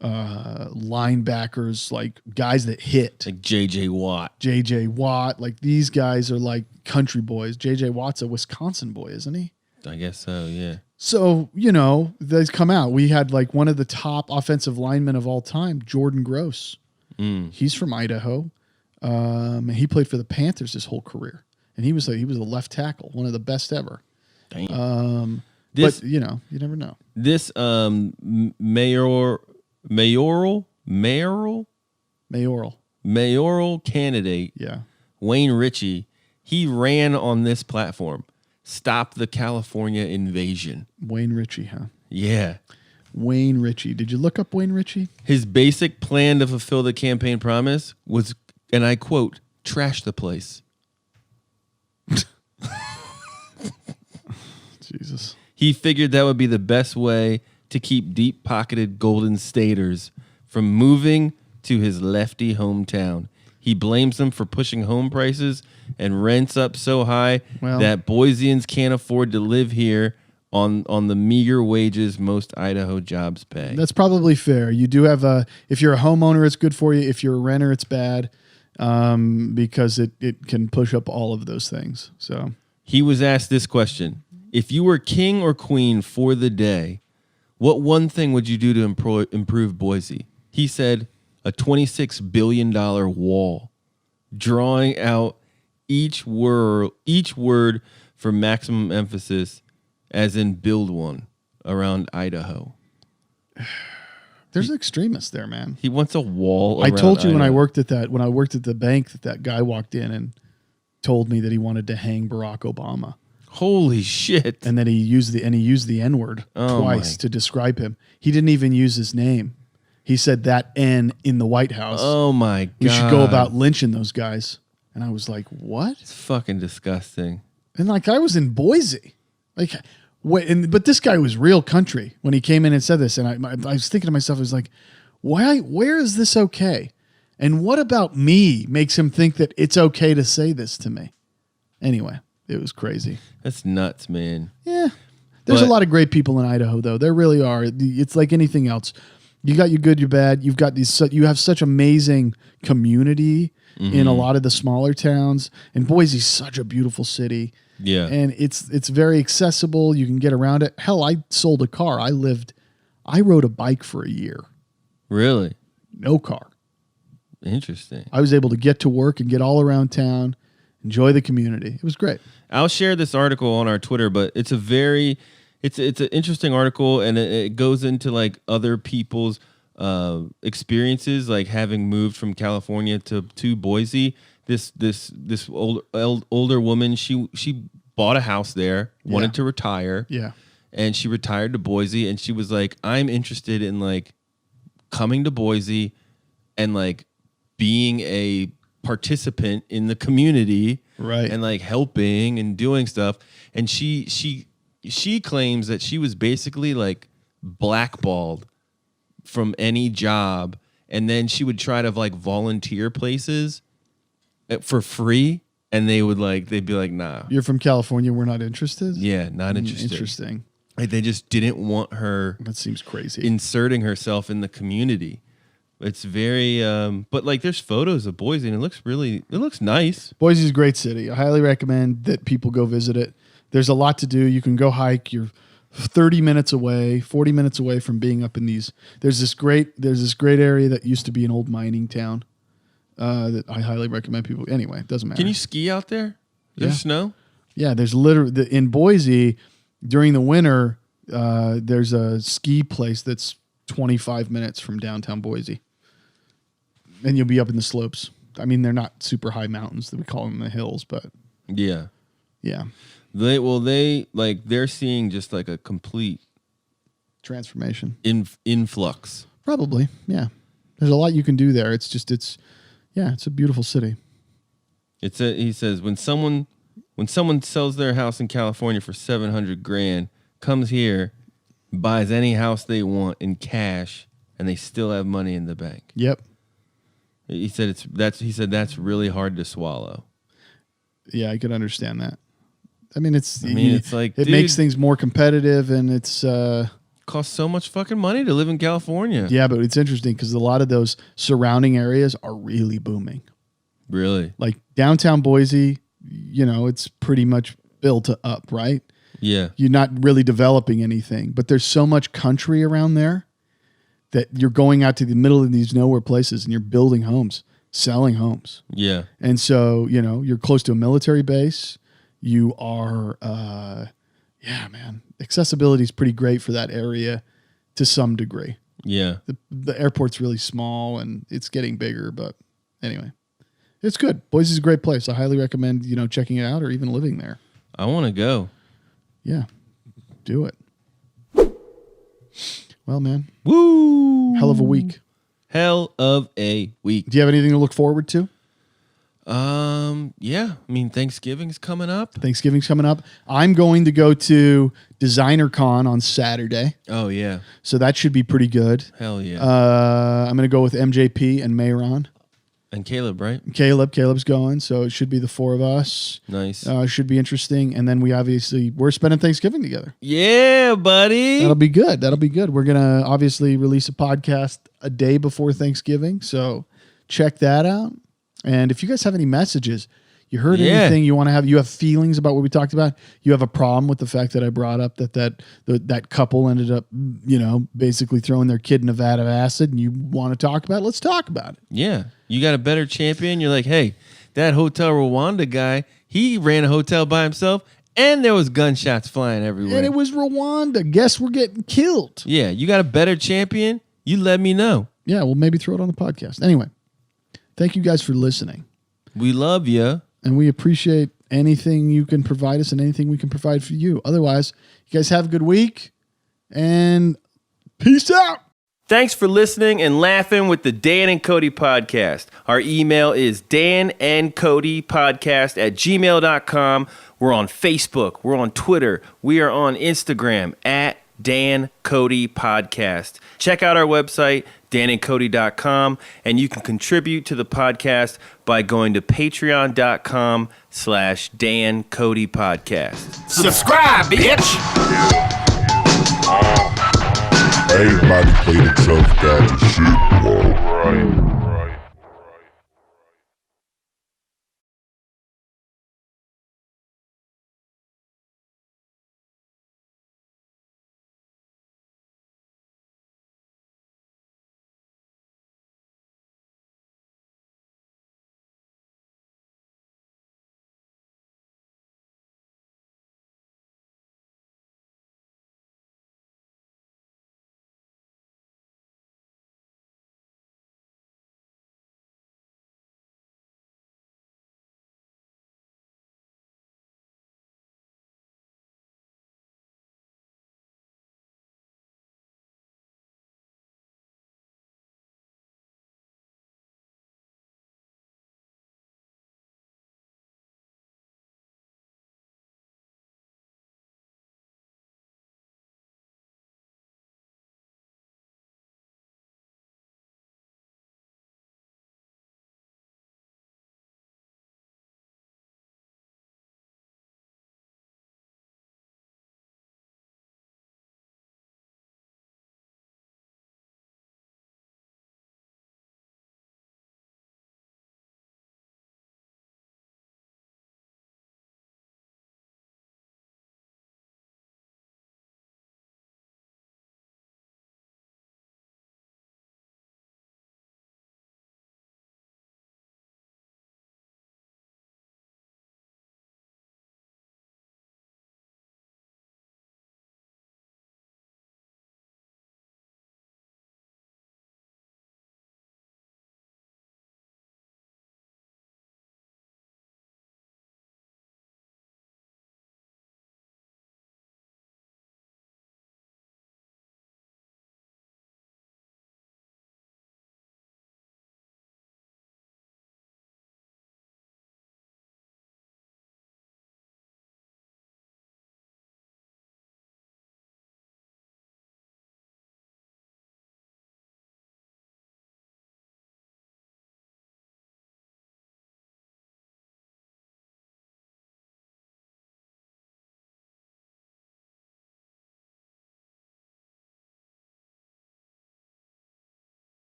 Speaker 2: linebackers, like guys that hit.
Speaker 1: Like J.J. Watt.
Speaker 2: J.J. Watt. Like these guys are like country boys. J.J. Watt's a Wisconsin boy, isn't he?
Speaker 1: I guess so, yeah.
Speaker 2: So, they've come out. We had like one of the top offensive linemen of all time, Jordan Gross. He's from Idaho. He played for the Panthers his whole career. And he was a left tackle, one of the best ever.
Speaker 1: Damn.
Speaker 2: But you never know.
Speaker 1: This mayoral candidate,
Speaker 2: yeah,
Speaker 1: Wayne Ritchie, he ran on this platform. Stop the California invasion.
Speaker 2: Wayne Ritchie, huh?
Speaker 1: Yeah.
Speaker 2: Wayne Ritchie. Did you look up Wayne Ritchie?
Speaker 1: His basic plan to fulfill the campaign promise was, and I quote, trash the place.
Speaker 2: Jesus.
Speaker 1: He figured that would be the best way to keep deep-pocketed Golden Staters from moving to his lefty hometown. He blames them for pushing home prices and rents up so high that Boiseans can't afford to live here on the meager wages most Idaho jobs pay.
Speaker 2: That's probably fair. You do have if you're a homeowner, it's good for you. If you're a renter, it's bad because it can push up all of those things. So
Speaker 1: he was asked this question. If you were king or queen for the day, what one thing would you do to improve Boise? He said, a $26 billion wall, drawing out each word for maximum emphasis, as in build one around Idaho.
Speaker 2: There's extremists there, man.
Speaker 1: He wants a wall around
Speaker 2: I told you
Speaker 1: Idaho.
Speaker 2: when I worked at the bank that guy walked in and told me that he wanted to hang Barack Obama.
Speaker 1: Holy shit.
Speaker 2: And that he used the N-word twice to describe him. He didn't even use his name. He said that N in the White House.
Speaker 1: Oh my God.
Speaker 2: We should go about lynching those guys. And I was like, what?
Speaker 1: It's fucking disgusting.
Speaker 2: And like I was in Boise. Like but this guy was real country when he came in and said this. And I was thinking to myself, I was like, where is this okay? And what about me makes him think that it's okay to say this to me? Anyway, it was crazy.
Speaker 1: That's nuts, man.
Speaker 2: Yeah. There's a lot of great people in Idaho, though. There really are. It's like anything else. You got your good, your bad. You've got you have such amazing community in a lot of the smaller towns. And Boise's such a beautiful city.
Speaker 1: Yeah.
Speaker 2: And it's very accessible. You can get around it. Hell, I sold a car. I rode a bike for a year.
Speaker 1: Really?
Speaker 2: No car.
Speaker 1: Interesting.
Speaker 2: I was able to get to work and get all around town, enjoy the community. It was great.
Speaker 1: I'll share this article on our Twitter, but it's an interesting article, and it goes into like other people's experiences, like having moved from California to Boise. This older woman, she bought a house there, wanted to retire, and she retired to Boise, and she was like, I'm interested in like coming to Boise and like being a participant in the community,
Speaker 2: right,
Speaker 1: and like helping and doing stuff. And she claims that she was basically like blackballed from any job, and then she would try to like volunteer places for free, and they'd be like, nah,
Speaker 2: you're from California, we're not interested.
Speaker 1: Yeah, not interested.
Speaker 2: Interesting.
Speaker 1: Like they just didn't want her.
Speaker 2: That seems crazy.
Speaker 1: Inserting herself in the community. It's very, but like there's photos of Boise and it looks nice.
Speaker 2: Boise's a great city. I highly recommend that people go visit it. There's a lot to do. You can go hike. You're 30 minutes away, 40 minutes away from being up in these. There's this great area that used to be an old mining town that I highly recommend people. Anyway, it doesn't matter.
Speaker 1: Can you ski out there? There's snow?
Speaker 2: Yeah, there's literally in Boise during the winter. There's a ski place that's 25 minutes from downtown Boise. And you'll be up in the slopes. I mean, they're not super high mountains that we call them the hills, but
Speaker 1: yeah. They're seeing just like a complete
Speaker 2: transformation,
Speaker 1: influx.
Speaker 2: Probably, yeah. There's a lot you can do there. It's a beautiful city.
Speaker 1: He says when someone When someone sells their house in California for $700,000, comes here, buys any house they want in cash, and they still have money in the bank.
Speaker 2: Yep.
Speaker 1: He said that's really hard to swallow.
Speaker 2: Yeah, I could understand that. I mean, it's like
Speaker 1: it
Speaker 2: makes things more competitive, and it's
Speaker 1: costs so much fucking money to live in California.
Speaker 2: Yeah, but it's interesting because a lot of those surrounding areas are really booming.
Speaker 1: Really?
Speaker 2: Like downtown Boise, it's pretty much built up, right?
Speaker 1: Yeah.
Speaker 2: You're not really developing anything, but there's so much country around there that you're going out to the middle of these nowhere places and you're building homes, selling homes.
Speaker 1: Yeah.
Speaker 2: And so, you're close to a military base. You are, man, accessibility is pretty great for that area to some degree.
Speaker 1: Yeah.
Speaker 2: The airport's really small and it's getting bigger, but anyway, it's good. Boise's a great place. I highly recommend, checking it out or even living there.
Speaker 1: I want to go.
Speaker 2: Yeah. Do it. Well, man.
Speaker 1: Woo!
Speaker 2: Hell of a week.
Speaker 1: Hell of a week.
Speaker 2: Do you have anything to look forward to?
Speaker 1: Yeah. I mean, Thanksgiving's coming up.
Speaker 2: I'm going to go to Designer Con on Saturday.
Speaker 1: Oh, yeah.
Speaker 2: So that should be pretty good.
Speaker 1: Hell yeah.
Speaker 2: I'm going to go with MJP and Mayron.
Speaker 1: And Caleb, right?
Speaker 2: Caleb's going, so it should be the four of us.
Speaker 1: Nice.
Speaker 2: Should be interesting. And then we're spending Thanksgiving together.
Speaker 1: Yeah, buddy.
Speaker 2: That'll be good. We're going to obviously release a podcast a day before Thanksgiving, so check that out. And if you guys have any messages, you heard anything you want to have, you have feelings about what we talked about, you have a problem with the fact that I brought up that couple ended up, basically throwing their kid in a vat of acid and you want to talk about it, let's talk about it.
Speaker 1: Yeah. You got a better champion. You're like, hey, that Hotel Rwanda guy, he ran a hotel by himself and there was gunshots flying everywhere.
Speaker 2: And it was Rwanda. Guess we're getting killed.
Speaker 1: Yeah. You got a better champion. You let me know.
Speaker 2: Yeah. We'll maybe throw it on the podcast. Anyway, thank you guys for listening.
Speaker 1: We love you.
Speaker 2: And we appreciate anything you can provide us and anything we can provide for you. Otherwise, you guys have a good week and peace out.
Speaker 4: Thanks for listening and laughing with the Dan and Kody Podcast. Our email is danandkodypodcast@gmail.com. We're on Facebook. We're on Twitter. We are on Instagram @Dan Kody Podcast. Check out our website, danandkody.com, and you can contribute to the podcast by going to patreon.com/Dan Kody Podcast.
Speaker 3: Subscribe, bitch!
Speaker 6: Everybody played themselves down to shit. Right.